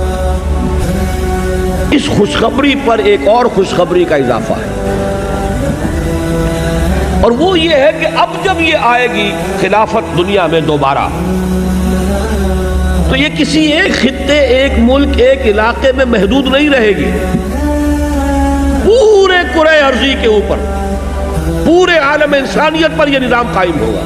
S1: اس خوشخبری پر ایک اور خوشخبری کا اضافہ ہے، اور وہ یہ ہے کہ اب جب یہ آئے گی خلافت دنیا میں دوبارہ، تو یہ کسی ایک خطے، ایک ملک، ایک علاقے میں محدود نہیں رہے گی. پورے کرۂ ارضی کے اوپر، پورے عالم انسانیت پر یہ نظام قائم ہوگا.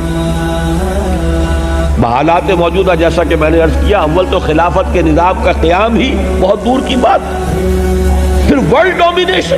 S1: بحالات موجودہ جیسا کہ میں نے عرض کیا، اول تو خلافت کے نظام کا قیام ہی بہت دور کی بات، پھر ورلڈ ڈومینیشن.